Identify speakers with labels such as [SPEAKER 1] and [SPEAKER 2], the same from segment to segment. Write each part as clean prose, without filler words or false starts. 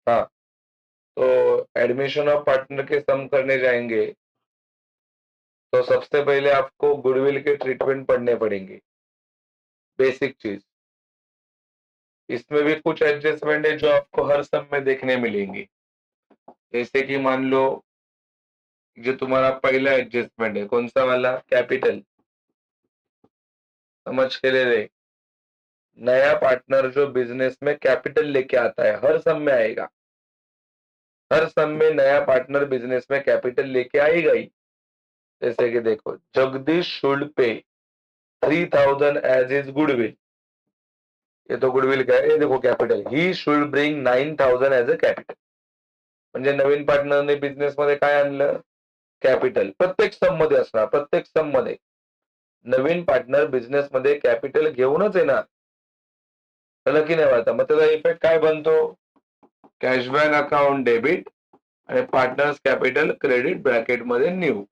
[SPEAKER 1] हाँ, तो admission of partner के सम करने जाएंगे तो सबसे पहले आपको गुडविल के ट्रीटमेंट पढ़ने पड़ेंगे, बेसिक चीज। इसमें भी कुछ एडजस्टमेंट है जो आपको हर सम में देखने मिलेंगे। जैसे कि मान लो, जो तुम्हारा पहला एडजस्टमेंट है कौन सा वाला, कैपिटल। समझ के ले रहे, नया पार्टनर जो बिजनेस में कैपिटल लेके आता है हर सम में आएगा, हर सम में नया पार्टनर बिजनेस में कैपिटल लेके आएगा ही। जैसे कि देखो, Jagdish should pay 3000 as is goodwill, ये तो गुडविल का है। ये देखो capital, he should bring 9000 as a capital, म्हणजे नवीन पार्टनरने बिझनेस मध्ये काय आणलं, कॅपिटल. प्रत्येक सम मध्ये असणार, प्रत्येक सम मध्ये नवीन पार्टनर बिझनेस मध्ये कॅपिटल घेऊनच येणार. कळलं की नाही वाटतं? मग त्याचा इफेक्ट काय बनतो, कॅशबॅक अकाउंट डेबिट आणि पार्टनर्स कॅपिटल क्रेडिट ब्रॅकेट मध्ये न्यू.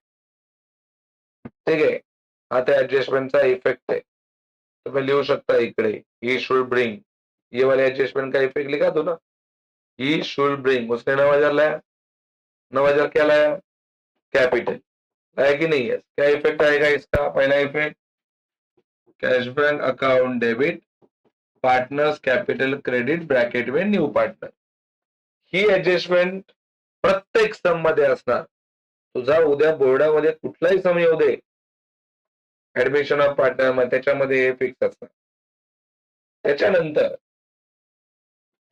[SPEAKER 1] ठीक आहे, हा त्या ऍडजस्टमेंटचा इफेक्ट आहे. तुम्ही लिहू शकता इकडे, ही शुड ब्रिंग, ये वाले एडजस्टमेंट का इफेक्ट लिखा दो ना. ही शुड ब्रिंग, उसने 9000 लाया, 9000 क्या लाया, कैपिटल है कि नहीं है? क्या इफेक्ट आएगा इसका, पहला effect cashback account debit partners capital credit bracket में न्यू पार्टनर. ही ऍडजस्टमेंट प्रत्येक सम मध्ये असणार. तुझा उद्या बोर्डामध्ये कुठलाही सम येऊ दे, ऍडमिशन ऑफ पार्टनर त्याच्यामध्ये हे फिक्स असणार. त्याच्यानंतर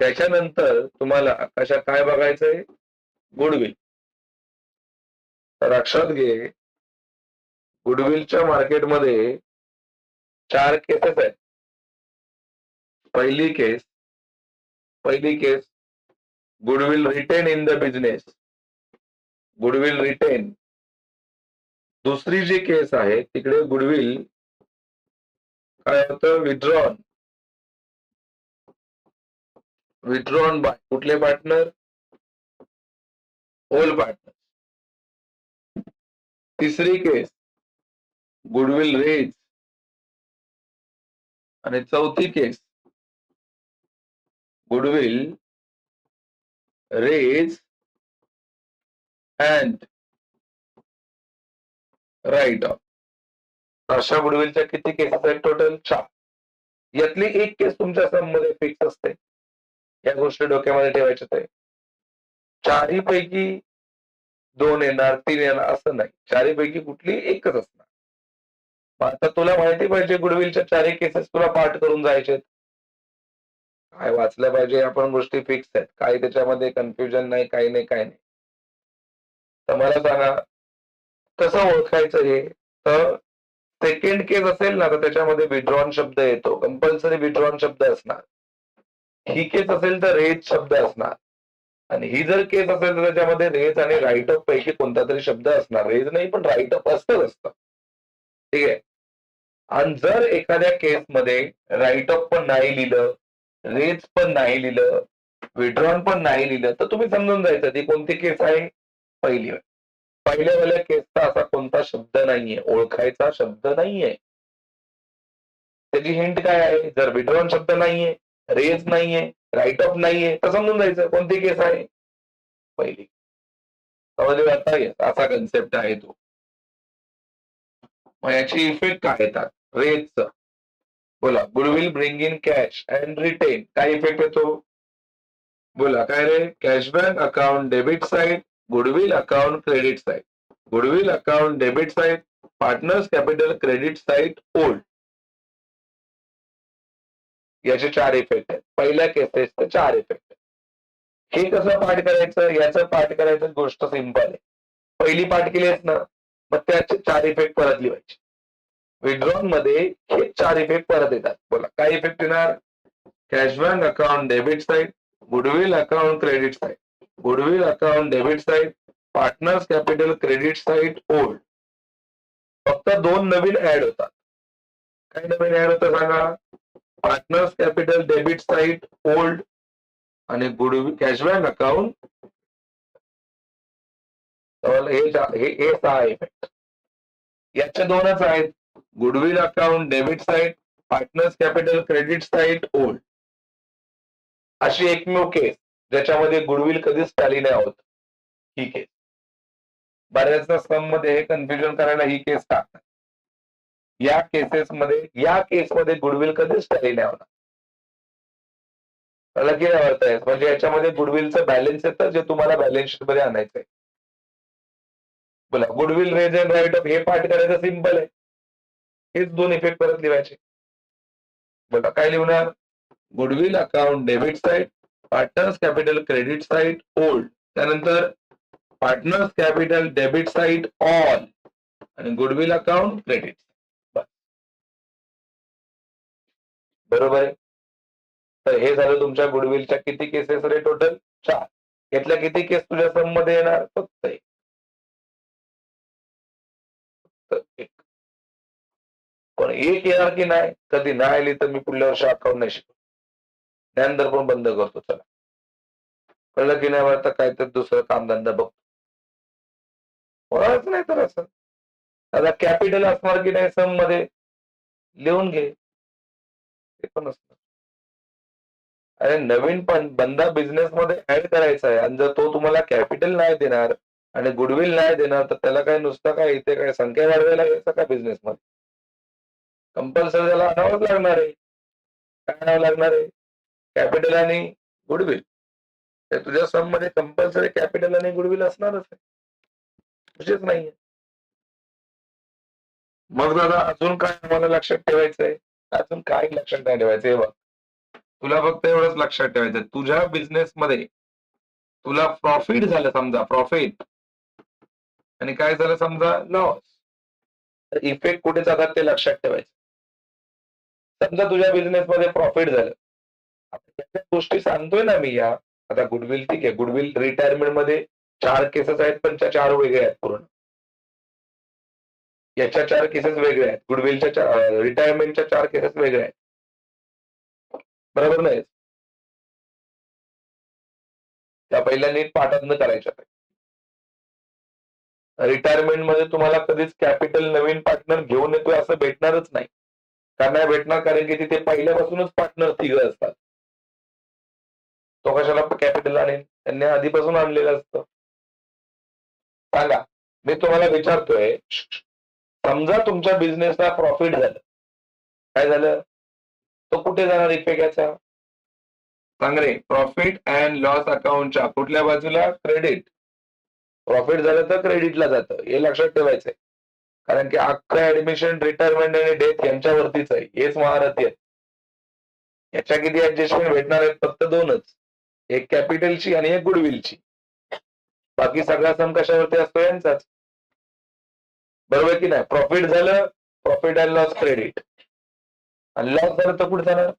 [SPEAKER 1] त्याच्यानंतर तुम्हाला कशा काय बघायचंय, गुडविल. तर लक्षात घे, गुडविलच्या मार्केटमध्ये 4 केसेस आहेत. पहिली case goodwill retain in the business, goodwill retain. दुसरी जी केस आहे तिकडे गुडविल काय होतं, विथड्रॉन बाय कुठले पार्टनर, होल पार्टनर. तिसरी केस गुडविल रेज, आणि चौथी case goodwill raise and write off. अशा गुडविलच्या किती केसेस आहेत टोटल, 4. यातली एक केस तुमच्या सम मध्ये फिक्स असते. या गोष्टी डोक्यामध्ये ठेवायच्या आहे. 4 पैकी 2 येणार, 3 येणार असं नाही, 4 पैकी कुठली एकच असणार. आता तुला माहिती पाहिजे गुडविलच्या 4 केसेस तुला पाठ करून जायचे, काय वाचलं पाहिजे, आपण गोष्टी फिक्स आहेत, काही त्याच्यामध्ये कन्फ्युजन नाही, काही नाही, काय नाही. तर मला सांगा कसं ओळखायचं हे. तर सेकंड केस असेल ना तर त्याच्यामध्ये विड्रॉन शब्द येतो, कंपल्सरी विड्रॉन शब्द असणार. ही केस असेल तर रेज शब्द असणार, आणि ही जर केस असेल तर त्याच्यामध्ये रेज आणि राईट ऑफ पैकी कोणता तरी शब्द असणार. रेज नाही पण राईट ऑफ असतं. ठीक आहे. आणि जर एखाद्या केसमध्ये राईट ऑफ पण नाही लिहिलं, रेज पण नाही लिहिलं, विड्रॉन पण नाही लिहिलं, तर तुम्ही समजून जायचं ती कोणती केस आहे, पहिली. पहिल्यावाल्या केसचा असा कोणता शब्द नाहीये, ओळखायचा शब्द नाहीये. त्याची हिंट काय आहे, जर विड्रॉन शब्द नाहीये, रेज नाहीये, राईट ऑफ नाहीये, तर समजून जायचं कोणती केस आहे, पहिली. समजले आता, असा कन्सेप्ट आहे तो. मग याची इफेक्ट काय येतात रेजचं, बोला. Goodwill bring in cash and retain, काय इफेक्ट येतो, बोला काय रे, cashback account debit side, goodwill account credit side. Goodwill account debit side, partners capital credit side old. याचे 4 इफेक्ट आहेत. पहिल्या केसेसचे 4 इफेक्ट आहेत. हे कसं पाठ करायचं, याचं पाठ करायचं गोष्ट सिंपल आहे. पहिली पाठ केली आहेस ना, मग त्याचे 4 इफेक्ट परत लिहायचे. विड्रॉन मध्ये हे 4 इफेक्ट परत येतात. बोला काय इफेक्ट येणार, cashback account debit side, goodwill account credit side, goodwill account debit side, partners capital credit side old. फक्त 2 नवीन ऍड होतात. काय नवीन ऍड होतं सांगा, partners capital debit side old आणि गुडविल कॅशबॅक अकाउंट. हे 6 इफेक्ट. याचे 2च आहेत, goodwill account debit side, partners capital credit side old. अशी एकमेव केस ज्याच्यामध्ये गुडविल कधीच टॅली नाही होत, ही केस. बऱ्याचदा सम मध्ये हे कन्फ्युजन करायला ही केस टाकतात. या केसमध्ये गुडविल कधीच टॅली नाही होणार. मला की नाही आवडत आहे म्हणजे याच्यामध्ये गुडविलचं बॅलन्स येतं जे तुम्हाला बॅलन्स शीट मध्ये आणायचंय. बोला goodwill raise and write off हे पाठ करायचं सिंपल आहे. हेच दोन इफेक्ट परत लिहायचे. बोला काय लिहणार? Goodwill account debit side, partners capital credit side old, त्यानंतर partners capital debit side all आणि गुडविल अकाउंट क्रेडिट. बरोबर आहे. तर हे झालं तुमच्या गुडविलच्या किती केसेस रे? टोटल 4. यातल्या किती केस तुझ्या सम मध्ये येणार? फक्त एक. पण एक येणार की नाही? कधी नाही आली तर मी पुढल्या वर्षी अकाउंट नाही शिकवत. ज्ञानदर पण बंद करतो. चला कळलं की नाही? आता काय तर दुसरं कामधंदा बघतो. होणारच नाही तर असं. आता कॅपिटल असणार की नाही सम मध्ये? लिहून घे. ते पण असणार. अरे नवीन पण बंदा बिझनेस मध्ये ऍड करायचा आहे आणि जर तो तुम्हाला कॅपिटल नाही देणार आणि गुडविल नाही देणार तर त्याला काय नुसतं काय इथे काय संख्या वाढवायला घ्यायचं का बिझनेस मध्ये? कंपल्सरी त्याला आणावंच लागणार आहे. काय आणावं लागणार आहे? कॅपिटल आणि गुडविल. तुझ्या सम मध्ये कंपल्सरी कॅपिटल आणि गुडविल असणारच आहे. विषयच नाहीये. मग दादा अजून काय आम्हाला लक्षात ठेवायचंय? अजून काय लक्षात नाही ठेवायचंय बघ. तुला फक्त एवढंच लक्षात ठेवायचं तुझ्या बिझनेस मध्ये तुला प्रॉफिट झालं समजा प्रॉफिट आणि काय झालं समजा लॉस, तर इफेक्ट कुठे जातात ते लक्षात ठेवायचं. समजा तुझ्या बिझनेस मध्ये प्रॉफिट झालं, त्याच्या गोष्टी सांगतोय ना मी या. आता गुडविल ठीक आहे, गुडविल रिटायरमेंट मध्ये 4 केसेस आहेत पण त्या 4 वेगळ्या आहेत पूर्ण. याच्या 4 केसेस वेगळ्या आहेत, गुडविलच्या रिटायरमेंटच्या 4 केसेस वेगळ्या आहेत. बरोबर नाही? त्या पहिल्या नीट पाठांतनं करायच्या. रिटायरमेंट मध्ये तुम्हाला कधीच कॅपिटल नवीन पार्टनर घेऊन येतोय असं भेटणारच नाही. का नाही भेटणार? कारण की तिथे पहिल्यापासूनच पार्टनर तिघं असतात. तो कशाला कॅपिटल आणेल? त्यांनी आधीपासून आणलेलं असतं. सांगा, मी तुम्हाला विचारतोय, समजा तुमच्या बिझनेसला प्रॉफिट झालं, काय झालं? तो कुठे जाणार इफेक्ट याचा? सांग रे. प्रॉफिट अँड लॉस अकाउंटच्या कुठल्या बाजूला? क्रेडिट. प्रॉफिट झालं तर क्रेडिटला जातं, हे लक्षात ठेवायचंय. कारण की अख्खं ऍडमिशन, रिटायरमेंट आणि डेथ यांच्यावरतीच आहे. हेच महारथी आहेत. याच्या किती ऍडजस्टमेंट भेटणार आहेत? फक्त 2च. एक कॅपिटलची आणि एक गुडविलची. बाकी सगळा सम कशावरती असतो? यांचाच. बरोबर की नाही? प्रॉफिट झालं, प्रॉफिट अँड लॉस क्रेडिट. आणि लॉस झालं तर कुठे जाणार?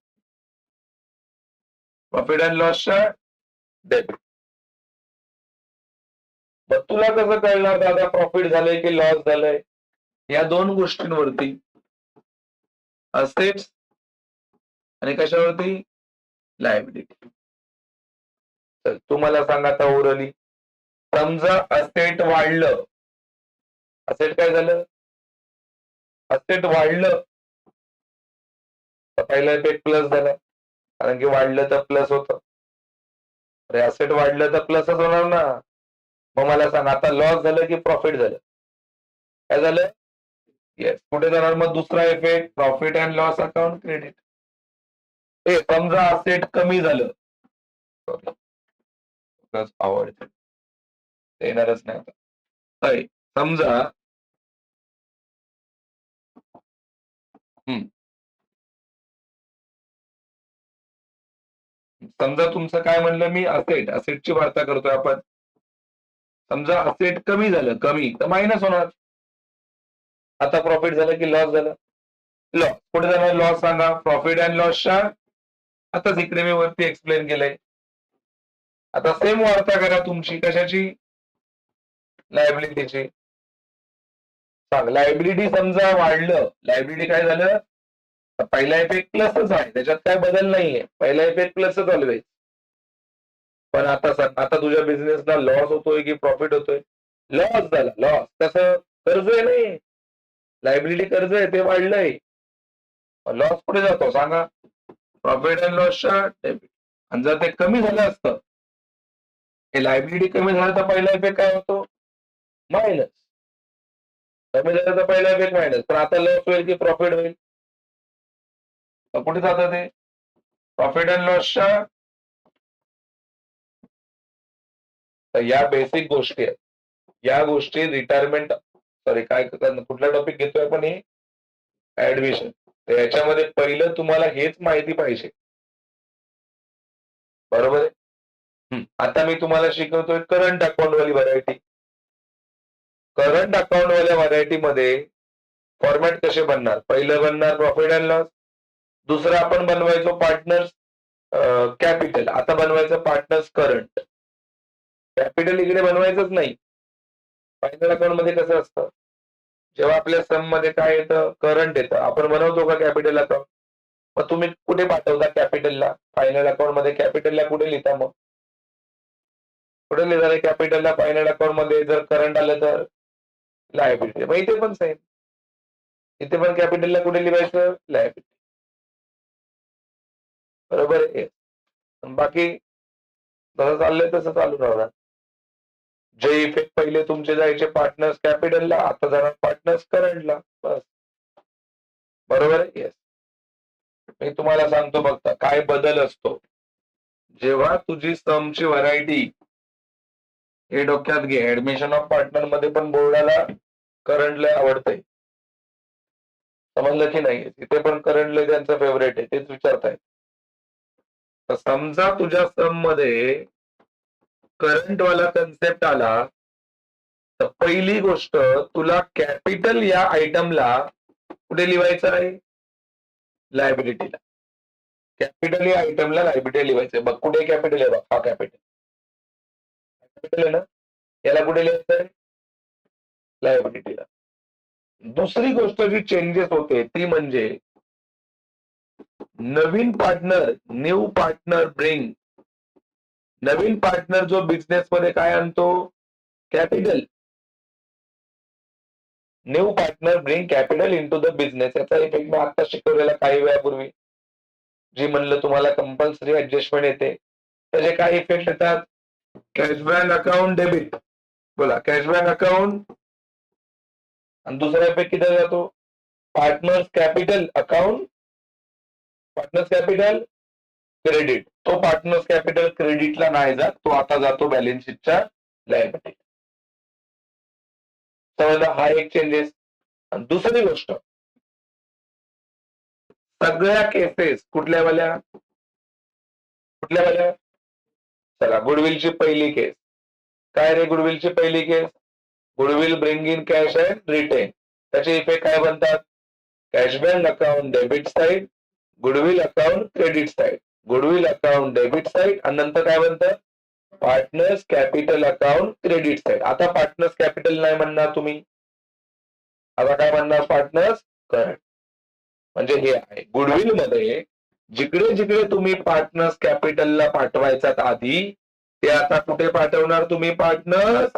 [SPEAKER 1] प्रॉफिट अँड लॉसच्या डेबिट. मग तुला कसं कळणार दादा प्रॉफिट झालंय की लॉस झालंय? या 2 गोष्टींवरती, असेट्स आणि कशावरती? लायबिलिटी. तर तुम्हाला सांगा आता ओरली, समजा असेट वाढलं, असेट काय झालं? असेट वाढलं तर पहिला इफेक्ट प्लस झाला, कारण की वाढलं तर प्लस होतं. अरे असेट वाढलं तर प्लसच होणार ना. मग मला सांग आता लॉस झालं की प्रॉफिट झालं? काय झालं? येस. कुठे जाणार मग दुसरा effect? Profit and loss account credit. समजा असेट कमी झालं, आवडते येणारच नाही आता. समजा समजा तुमचं काय म्हणलं मी? असेटची वार्ता करतोय आपण. समजा असेट कमी झालं, कमी तर मायनस होणार. आता प्रॉफिट झालं की लॉस झालं? लॉस. कुठे जाणार लॉस सांगा? प्रॉफिट अँड लॉसच्या, आताच इकडे मी वरती एक्सप्लेन केलंय. आता सेम वार्ता करा तुमची कशाची? लायबिलिटीची. सांग, लायबिलिटी समजा वाढलं, लायबिलिटी काय झालं? पहिला इफेक्ट प्लसच आहे, त्याच्यात काय बदल नाहीये. पहिला इफेक्ट प्लसच ऑलवेज. पण आता तुझ्या बिझनेसला लॉस होतोय की प्रॉफिट होतोय? लॉस झाला. लॉस कसं? कर्ज आहे नाही, लायबिलिटी कर्ज आहे ते वाढलंय. लॉस कुठे जातो सांगा? प्रॉफिट अँड लॉसच्या डेबिट. आणि जर ते कमी झालं असतं हे लायबिलिटी कमी झालं तर पहिला इफेक्ट काय होतो? मायनस. कमी झालं तर पहिला इफेक्ट मायनस. पण आता लॉस होईल की प्रॉफिट होईल? तर कुठे जातं ते? प्रॉफिट अँड लॉसच्या. तर या बेसिक गोष्टी आहेत. या गोष्टी रिटायरमेंट काय कुठला टॉपिक घेतोय आपण? हे ऍडमिशन. तर याच्यामध्ये पहिलं तुम्हाला हेच माहिती पाहिजे. बरोबर आहे? आता मी तुम्हाला शिकवतोय करंट अकाउंट वाली व्हरायटी. करंट अकाउंट वाल्या व्हरायटीमध्ये फॉर्मॅट कसे बनणार? पहिलं बनणार प्रॉफिट अँड लॉस. दुसरं आपण बनवायचो पार्टनर्स कॅपिटल. आता बनवायचं पार्टनर्स करंट. कॅपिटल इकडे बनवायचंच नाही. फायनल अकाउंट मध्ये कसं असतं? जेव्हा आपल्या सम मध्ये काय येतं? करंट येतं. आपण बनवतो का कॅपिटल अकाउंट? मग तुम्ही कुठे पाठवता कॅपिटलला? फायनल अकाउंट मध्ये कॅपिटलला कुठे लिहिता मग? कुठे लिहिता कॅपिटलला फायनल अकाउंट मध्ये? जर करंट आलं तर लायबिलिटी. मग इथे पण सेम. इथे पण कॅपिटलला कुठे लिहायचं? लायबिलिटी. बरोबर आहे? बाकी जसं चाललंय तसं चालू राहणार. जे इफेक्ट पहिले तुमचे जायचे पार्टनर्स कॅपिटलला, आता जाणार पार्टनर्स करंटला. बस. बरोबर आहे? येस. मी तुम्हाला सांगतो बघता काय बदल असतो जेव्हा तुझी समची व्हरायटी. हे डोक्यात घे. ऍडमिशन ऑफ पार्टनर मध्ये पण बोर्डाला करंटला आवडतंय. समजलं की नाही? तिथे पण करंटला त्यांचं फेवरेट आहे. तेच विचारताय. तर समजा तुझ्या सम मध्ये करंट वाला कन्सेप्ट आला, तर पहिली गोष्ट तुला कॅपिटल या आयटमला कुठे लिहायचं आहे? लायबिलिटीला. कॅपिटल या आयटमला लायबिलिटी लिहायचं. बघ कुठे कॅपिटल आहे? बघ हा कॅपिटल. कॅपिटल आहे ना? याला कुठे लिहायचं आहे? लायबिलिटीला. दुसरी गोष्ट जी चेंजेस होते ती म्हणजे नवीन पार्टनर, न्यू पार्टनर ब्रिंग. नवीन पार्टनर जो बिझनेस मध्ये काय आणतो? Capital. New partner bring capital into the business. याचा इफेक्ट मी आता शिकवलेला काही वेळापूर्वी. जी म्हणलं तुम्हाला कंपल्सरी ऍडजस्टमेंट येते. त्याचे काय इफेक्ट येतात? Cashback account debit. बोला कॅशबॅक अकाउंट. आणि दुसरा इफेक्ट किती जातो? Partners capital account. Partners capital credit. तो पार्टनर्स कॅपिटल क्रेडिटला नाही जात. तो आता जातो बॅलन्स शीटच्या लायबिलिटी. समजलं? हा एक चेंजेस. आणि दुसरी गोष्ट, सगळ्या केसेस कुठल्या वाल्या? चला गुडविलची पहिली केस. काय रे गुडविलची पहिली case? Goodwill bring in cash and retain. त्याचे इफेक्ट काय बनतात? Cashback account debit side, goodwill account credit side. Goodwill account debit side आणि नंतर काय बनतं? Partners capital account credit side. आता पार्टनर्स कॅपिटल नाही म्हणणार तुम्ही. आता काय म्हणणार? Partners current. म्हणजे हे आहे गुडविल मध्ये जिकडे जिकडे तुम्ही पार्टनर्स कॅपिटलला पाठवायचात आधी, ते आता कुठे पाठवणार तुम्ही? पार्टनर्स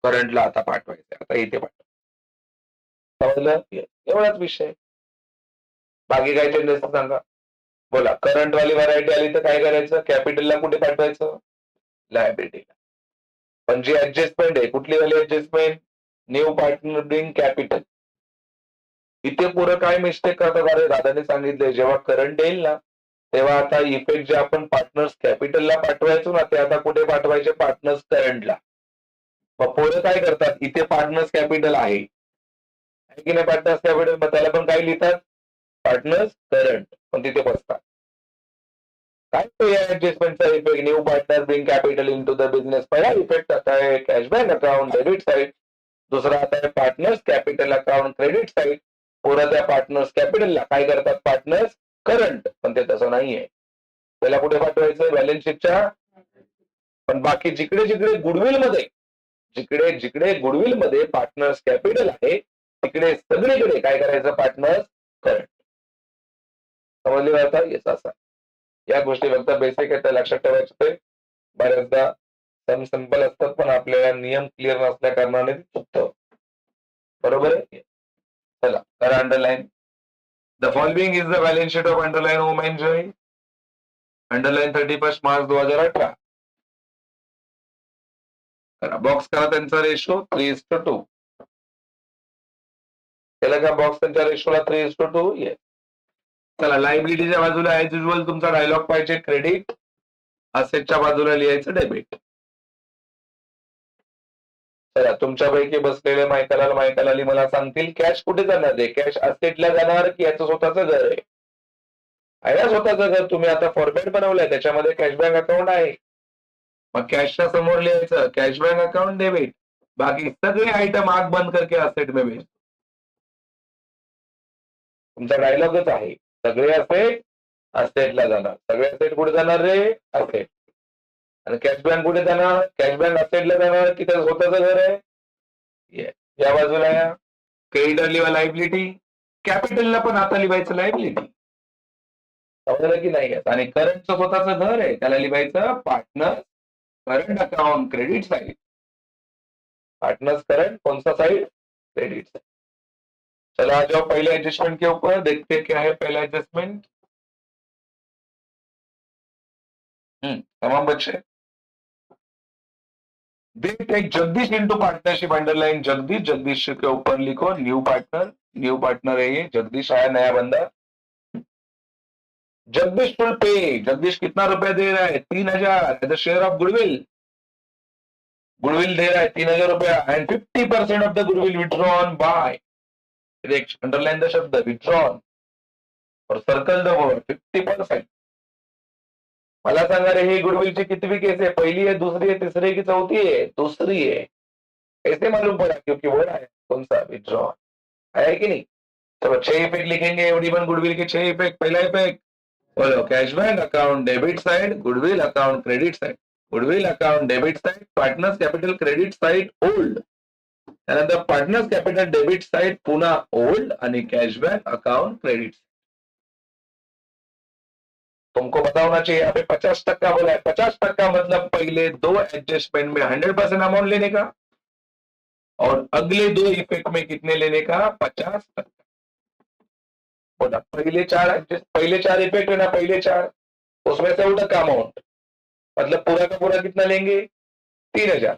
[SPEAKER 1] करंटला आता पाठवायचं. आता इथे पाठवा. समजलं? एवढाच विषय. बाकी काय चेंजेस सांगा? बोला. करंट वाली व्हरायटी आली तर काय करायचं? कॅपिटलला कुठे पाठवायचं? लायबिलिटीला. पण जी ऍडजस्टमेंट आहे कुठली वाली adjustment? New partner bring capital. इथे पुरं काय मिस्टेक करतात? अरे दादाने सांगितले जेव्हा करंट येईल ना तेव्हा आता इफेक्ट जे आपण पार्टनर्स कॅपिटलला पाठवायचो ना ते आता कुठे पाठवायचे? पार्टनर्स करंटला. मग पोरं काय करतात? इथे पार्टनर्स कॅपिटल आहे की नाही? Partners capital. मग त्याला पण काय लिहितात? Partners current. पण तिथे बसतात. काय तो या ऍडजस्टमेंटचा effect? New partner bring capital into the business. पहिला इफेक्ट आता आहे कॅशबॅक अकाउंट डेबिट साइड. दुसरा आता आहे partners capital account credit side. पोरं त्या पार्टनर्स कॅपिटलला काय करतात? Partners current. पण ते तसं नाहीये. त्याला कुठे पाठवायचं? बॅलन्स शीटच्या. पण बाकी जिकडे जिकडे गुडविल मध्ये, जिकडे जिकडे गुडविल मध्ये पार्टनर्स कॅपिटल आहे तिकडे सगळीकडे काय करायचं? Partners current. समजले जाता? येस. असा या गोष्टी फक्त बेसिक आहेत, लक्षात ठेवायचं. बऱ्याचदा सम सिंपल असतात पण आपल्याला नियम क्लिअर नसल्या कारणाने चुकतं. बरोबर आहे? चला करा underline. The following is the balance sheet of underline home enjoy. Underline 31 March 2018 करा, बॉक्स करा त्यांचा रेशो 3:2. केलं का बॉक्स त्यांच्या रेशोला 3:2? येस. चला, लायबिलिटीच्या बाजूला ऍज युजल तुमचा डायलॉग पाहिजे क्रेडिट, असेटच्या बाजूला लिहायचं डेबिट. चला, तुमच्यापैकी बसलेले मायकल मला सांगतील कॅश कुठे जाणार आहे? कॅश असेटला जाणार की याचं स्वतःचं घर आहे? आहे स्वतःचं घर, तुम्ही आता फॉर्मॅट बनवलंय त्याच्यामध्ये कॅशबॅक अकाउंट आहे. मग कॅशच्या समोर लिहायचं कॅशबॅक अकाउंट डेबिट, बाकी सगळे आइटम आग बंद करके असेट में भेज. तुमचा डायलॉगच आहे, सगळे असेट असेटला जाणार. सगळे असेट कुठे जाणार रे? असेट. आणि कॅशबॅक कुठे जाणार? कॅशबॅक असेटला जाणार की त्याचं स्वतःचं घर आहे? या बाजूला या. क्रेडिटर लिहा लायबिलिटी, कॅपिटलला पण आता लिहायचं लायबिलिटी. समजलं की नाही? आणि करंटचं स्वतःचं घर आहे, त्याला लिहायचं partner current account credit side. Partners current कौन सा साइड? Credit side. चलो आ जाओ पहले एडजस्टमेंट के ऊपर, देखते हैं क्या है पहला एडजस्टमेंट. तमाम बच्चे they take Jagdish into partnership, underline Jagdish. Jagdish के ऊपर लिखो न्यू पार्टनर. न्यू पार्टनर है ये, जगदीश आया नया बंदा. जगदीश फुल पे. जगदीश कितना रुपया दे रहा है? 3,000 as a share of goodwill. Goodwill दे रहा है 3,000 रुपया and 50% of the goodwill withdrawn by. Underline the शब्द विड्रॉन और सर्कल द वर्ड 50%. मला सांगा रे, ही गुडविलची कितवी केस है? पहली है, दूसरी है, तीसरी है की चौथी है? दूसरी है. कैसे मालूम पड़ा? क्योंकि वो है कौन सा विड्रॉन है कि नहीं? चलो 6 इफेक्ट लिखेंगे एवरीवन गुडविल के 6 इफेक्ट. पहला इफेक्ट बोलो cashback account debit side, goodwill account credit side. Goodwill account debit side, partners capital credit side old. त्यानंतर पार्टनर्स कॅपिटल डेबिट साइड पुन्हा ओल्ड आणि कॅशबैक अकाउंट क्रेडिट. तुमको पता होना चाहिए, यहाँ पे 50% बोला है. 50% मतलब पहले दो एडजस्टमेंट में 100% अमाउंट लेने का और अगले दो इफेक्ट में कितने लेने का? 50%. बोला पहले चार इफेक्ट है ना, पहले 4 उसमें से उठा का अमाउंट, मतलब पूरा का पूरा कितना लेंगे? 3,000.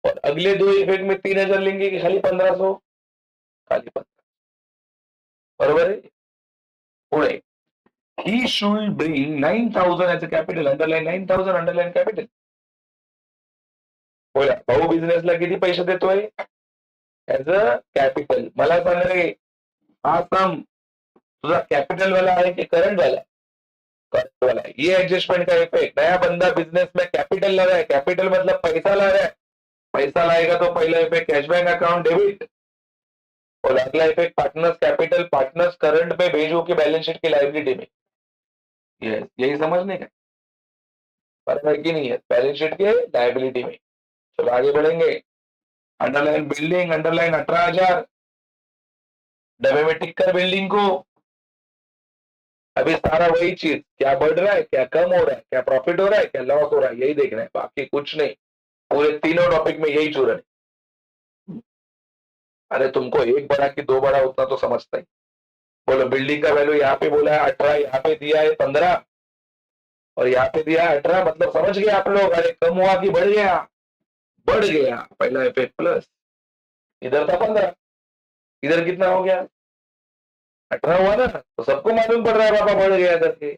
[SPEAKER 1] और अगले दो इफेक्ट में 3,000 लेंगे कि खाली 1,500? खाली 15. बरोबर आहे. पुढे he should bring 9,000 as a capital. Underline 9,000, underline capital. बोला भाऊ बिझनेसला किती पैसे देतोय? As a capital. मला सांग रे, हा सम तुझा कॅपिटल वाला है कि करंट वाला? करंट वाला है. ये एडजस्टमेंट का इफेक्ट, नया बंदा बिजनेस में कैपिटल ला रहा है. कैपिटल मतलब पैसा ला रहा है. पैसा लाएगा तो पहला इफेक्ट कैशबैक अकाउंट डेबिट और अगला effect partners capital partners current में भेजो कि बैलेंस शीट की लाइबिलिटी में. यही समझने का बराबर है कि नहीं है? बैलेंस शीट के लाइबिलिटी में. चलो आगे बढ़ेंगे. Underline building, underline 18,000. डब्बे में टिक कर बिल्डिंग को. अभी सारा वही चीज, क्या बढ़ रहा है, क्या कम हो रहा है, क्या प्रॉफिट हो रहा है, क्या लॉस हो रहा है, यही देखना है, बाकी कुछ नहीं. पूरे तीनों टॉपिक में यही चूरन है. अरे तुमको एक बड़ा कि दो बड़ा उतना तो समझता ही. बोलो बिल्डिंग का वैल्यू यहाँ पे बोला है 18, यहाँ पे दिया है 15 और यहाँ पे दिया है 18, मतलब समझ गए आप लोग. अरे कम हुआ कि बढ़ गया? बढ़ गया. पहला इफेक्ट प्लस, इधर था 15, इधर कितना हो गया? 18 हुआ ना. तो सबको मालूम पड़ रहा है बाबा बढ़ गया करके.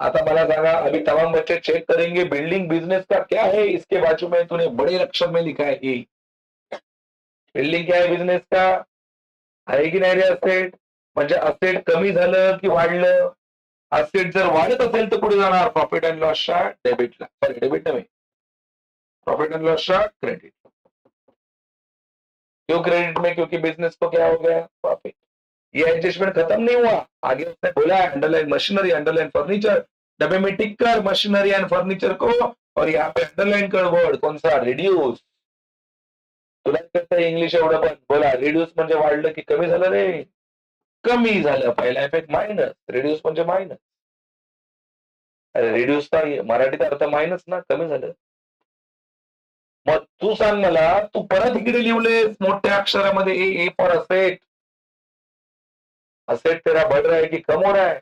[SPEAKER 1] आता मला सांगा, अभी तमाम बच्चे चेक करेंगे बिल्डिंग बिजनेस का क्या है. इसके बाजू में तूने बड़े अक्षर में लिखा है ए. बिल्डिंग क्या आहे बिझनेस का? आहे की नाही रे असेट? म्हणजे असेट कमी झालं की वाढलं? असेट जर वाढत असेल तर पुढे जाणार प्रॉफिट अँड लॉसच्या डेबिटला. सॉरी डेबिट नव्हे, प्रॉफिट एंड लॉस क्रेडिट. क्यों क्रेडिट में? क्योंकि बिजनेस को क्या हो गया? प्रॉफिट. ये एडजस्टमेंट खत्म नहीं हुआ, आगे उसने बोला है अंडरलाइन मशीनरी, अंडरलाइन फर्नीचर. डब्बे में टिक कर मशीनरी एंड फर्नीचर को और यहाँ पे अंडरलाइन कर वर्ड कौन सा? रिड्यूस. तुला कसं इंग्लिश एवढं पण बोला. रिड्यूस म्हणजे वाढलं की कमी झालं रे? कमी झालं. पहिला इफेक्ट मायनस, रिड्यूस म्हणजे मायनस. अरे रिड्यूसचा मराठीत अर्थ मायनस ना, कमी झालं. मग तू सांग मला, तू परत इकडे लिहिलेस मोठ्या अक्षरामध्ये ए फॉर असेट. असेट तेरा बढ़ रहा है कि कम हो रहा है?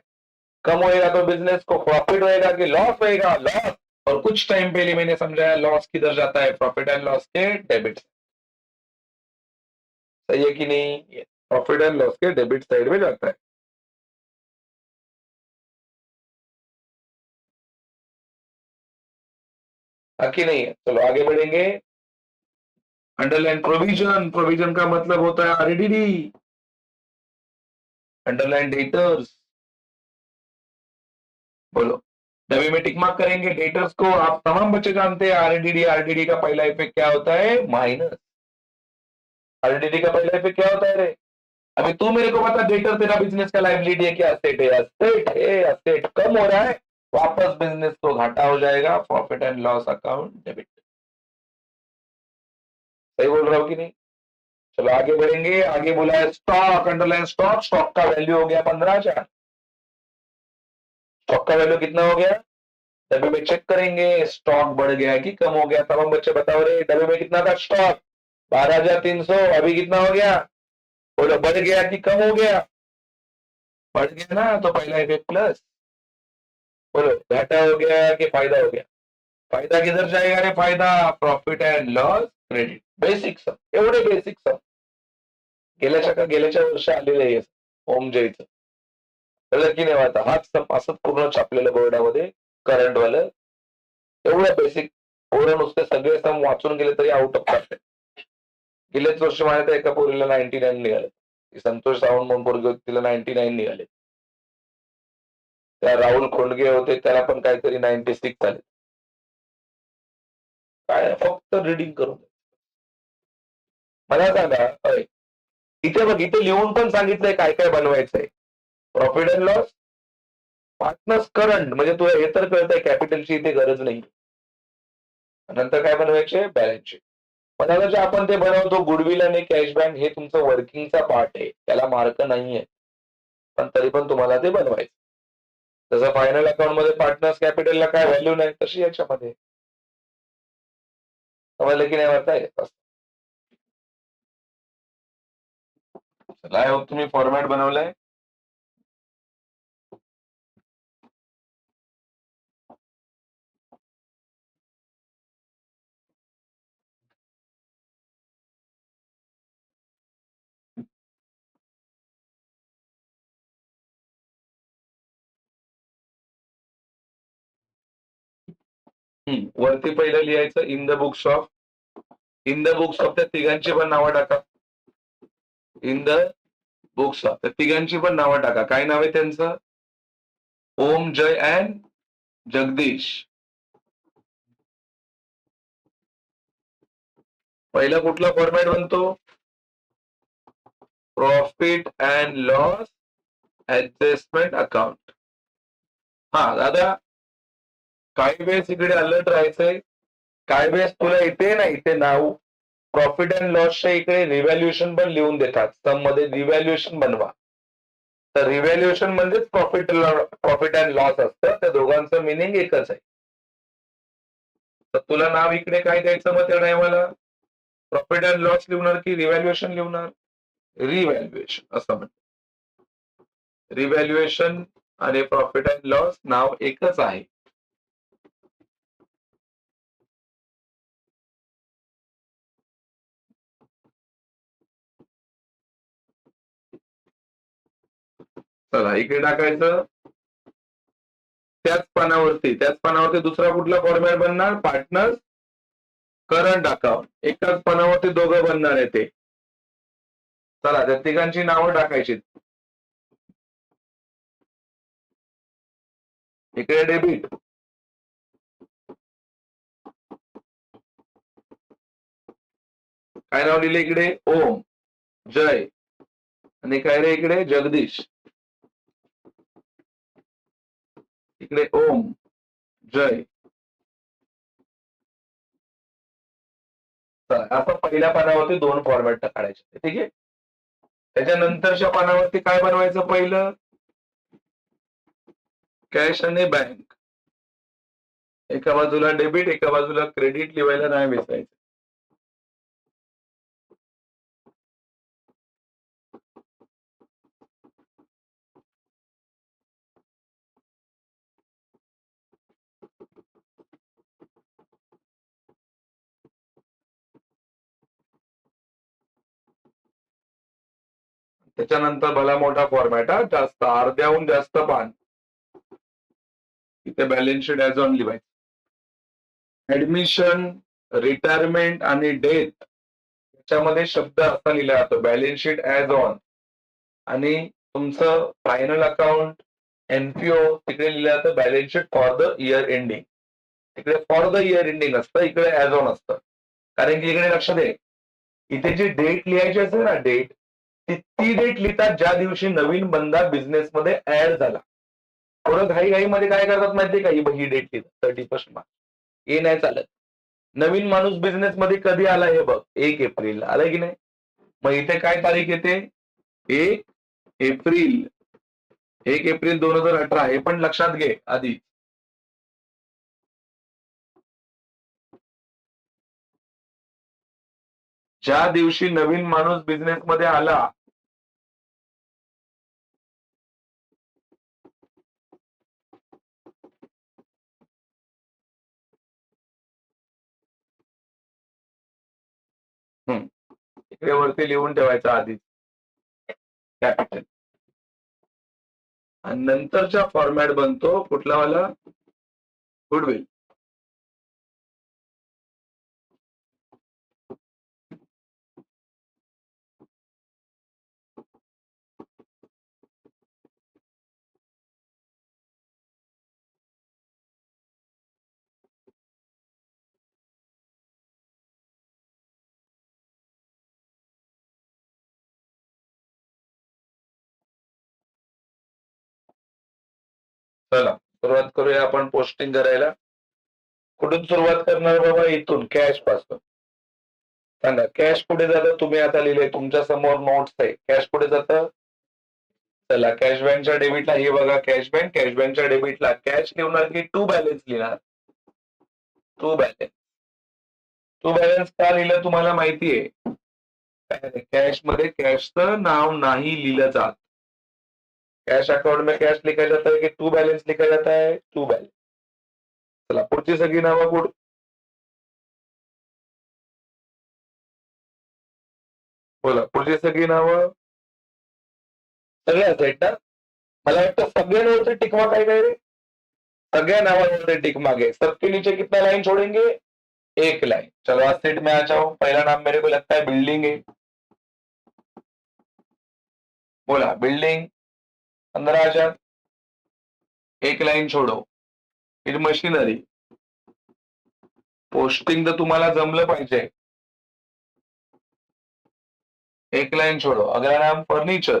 [SPEAKER 1] कम होएगा तो बिजनेस को प्रॉफिट होएगा कि लॉस होएगा? लॉस। और कुछ टाइम पहले मैंने समझाया लॉस किधर जाता है? प्रॉफिट एंड लॉस के डेबिट। सही है कि नहीं? प्रॉफिट एंड लॉस के डेबिट साइड में जाता है। कि नहीं है? चलो आगे बढ़ेंगे। अंडरलाइन प्रोविजन, प्रोविजन का मतलब होता है आरडीडी, अंडरलाइन डेटर्स। बोलो, डबे में टिक मार्क करेंगे डेटर्स को। आप तमाम बच्चे जानते हैं आरडीडी, आरडीडी का पहला इफेक्ट क्या होता है? माइनस। आरडीडी का पहला इफेक्ट क्या होता है रे? अभी तू मेरे को बता, डेटर तेरा बिजनेस का लाइबिलिटी है क्या असेट है? असेट है। असेट कम हो रहा है, वापस बिजनेस को घाटा हो जाएगा, profit end loss account debit. सही बोल रहा हूँ कि नहीं? चलो आगे बढ़ेंगे। आगे बोला है स्टॉक, अंडरलाइन स्टॉक। स्टॉक का वैल्यू हो गया 15,000। स्टॉक का वैल्यू कितना हो गया? डब्बे में चेक करेंगे स्टॉक बढ़ गया कि कम हो गया। तब हम बच्चे बताओ रे, डब्बे में कितना था स्टॉक? 12,300। अभी कितना हो गया? बोलो, बढ़ गया कि कम हो गया? बढ़ गया ना, तो पहला इफेक्ट प्लस। बोलो, घाटा हो गया कि फायदा हो गया? फायदा किधर जाएगा रे? फायदा profit end loss credit. Basic sum, एवढे बेसिक सम गेल्याच्या वर्षी आलेले आहे ओम जयचं. कळलं की नाही? आता हाच सम असंच पूर्ण छापलेलं बोर्डामध्ये करंट वालं. एवढं बेसिक. पोरं नुसते सगळे सम वाचून गेले तरी आउट ऑफ क्लास. गेल्याच वर्षी माझ्या तर एका पोरीला 99 निघाले. संतोष सावंत म्हणून पोरगी होती, तिला 99 निघाले. त्या राहुल खोंडगे होते, त्याला पण काहीतरी 96 आले. काय फक्त रीडिंग करून. मला सांगा, इथे बघ, इथे लिहून पण सांगितलंय काय काय बनवायचंय. Profit and loss, partners current, म्हणजे तुला हे तर कळतंय कॅपिटलची इथे गरज नाही. नंतर काय बनवायचे? Balance sheet. पण आता जे आपण ते बनवतो गुडविल आणि कॅश बँक, हे तुमचं वर्किंगचा पार्ट आहे, त्याला मार्क नाहीये. पण तरी पण तुम्हाला ते बनवायचं. जसं फायनल अकाउंट मध्ये पार्टनर्स कॅपिटलला काय व्हॅल्यू नाही, तशी याच्यामध्ये. समजलं की नाही? वाटतंय काय हो, तुम्ही फॉर्मॅट बनवलाय? वरती पहिलं लिहायचं in the books of. In the books of त्या तिघांची पण नावं टाका. इन द बुक्स ऑफ त्या तिघांची पण नावं टाका. काय नाव आहे त्यांचं? ओम, जय अँड जगदीश. पहिला कुठला फॉर्मॅट बनतो? Profit and loss adjustment account. हा दादा, काही वेळेस इकडे अलर्ट राहायचंय. काही वेळेस तुला इथे ना, इथे नाव प्रॉफिट अँड लॉसच्या इकडे रिव्हॅल्युएशन पण लिहून देतात. सम मध्ये रिव्हॅल्युएशन बनवा. तर रिव्हॅल्युएशन म्हणजेच प्रॉफिट अँड लॉस असतं. त्या दोघांचं मिनिंग एकच आहे. तर तुला नाव इकडे काय द्यायचं मग त्या टायमाला? प्रॉफिट अँड लॉस लिहणार की रिव्हॅल्युएशन लिहणार? रिव्हॅल्युएशन असं म्हणतात. रिव्हॅल्युएशन आणि प्रॉफिट अँड लॉस नाव एकच आहे. चला इकडे टाकायचं. त्याच पानावरती दुसरा कुठला फॉर्मॅट बनणार? Partner current account. एकाच पानावरती दोघं बनणार आहे ते. चला त्या तिघांची नावं टाकायची. इकडे डेबिट. काय नाव लिहिले इकडे? ओम, जय आणि काय रे इकडे? जगदीश. इकडे ओम, जय. असं पहिल्या पानावरती दोन फॉर्मॅट काढायचे. ठीक आहे. त्याच्यानंतरच्या पानावरती काय बनवायचं? पहिलं कॅश आणि बँक. एका बाजूला डेबिट, एका बाजूला क्रेडिट लिहायला नाही विसरायचं. त्याच्यानंतर भला मोठा फॉर्मॅट हा, जास्त अर्ध्याहून जास्त पान. इथे बॅलन्स शीट ॲज ऑन लिहायचं. ऍडमिशन, रिटायरमेंट आणि डेथ त्याच्यामध्ये शब्द असा लिहिला जातो बॅलन्स शीट ॲज ऑन, आणि तुमचं फायनल अकाउंट एनपीओ तिकडे लिहिलं जातं balance sheet for the year ending. तिकडे फॉर द इयर एंडिंग असतं, इकडे ॲज ऑन असतं. कारण की इकडे लक्षात आहे, इथे जी डेट लिहायची असते ना, डेट, ती डेट लिहितात ज्या दिवशी नवीन बंदा बिझनेसमध्ये ऍड झाला. थोडं घाईघाईमध्ये काय करतात माहितीये का, ही डेट लिहितात 31 मार्च. हे नाही चालत. नवीन माणूस बिझनेसमध्ये कधी आला हे बघ, 1 एप्रिल आलाय की नाही. मग इथे काय तारीख येते, 1 एप्रिल, 1 एप्रिल 2018. हे पण लक्षात घे आधी. ज्या दिवशी नवीन माणूस बिझनेसमध्ये आला, इकडे वरती लिहून ठेवायचं आधी कॅपिटल, आणि नंतरचा फॉर्मॅट बनतो कुठला वाला, गुडविल. चला सुरुवात करूया आपण पोस्टिंग करायला. कुठून सुरुवात करणार बाबा, इथून कॅश पासून. सांगा कॅश कुठे जातं, तुम्ही आता लिहिले तुमच्या समोर नोट्स आहे, कॅश कुठे जातं. चला कॅश बँकच्या डेबिटला हे बघा, कॅश बँकच्या डेबिटला कॅश लिहणार की टू बॅलन्स लिहिणार, टू बॅलन्स का लिहिलं तुम्हाला माहितीये, कॅश मध्ये कॅशचं नाव नाही लिहिलं जात. कैश अकाउंट में कैश लिखा जाता है कि टू बैलेंस लिखा जाता है, टू बैलेंस. चला पुढची सगळी नावं कुठं, बोला पुढची सगळी नावं सगळ्या आहेत ना. मला वाटतं सगळ्यांवरती टिकमा काय काय रे, सगळ्या नावांवरती टिक मागे. सबके नीचे कितना लाइन छोड़ेंगे, एक लाइन. चलो आज सेट में आ जाओ. पहला नाम मेरे को लगता है बिल्डिंग है, बोला बिल्डिंग, अंदर आ जा, एक लाइन छोड़ो. फिर मशीनरी, पोस्टिंग तर तुम्हाला जमलं पाहिजे, एक लाइन छोड़ो. अगला नाम फर्नीचर,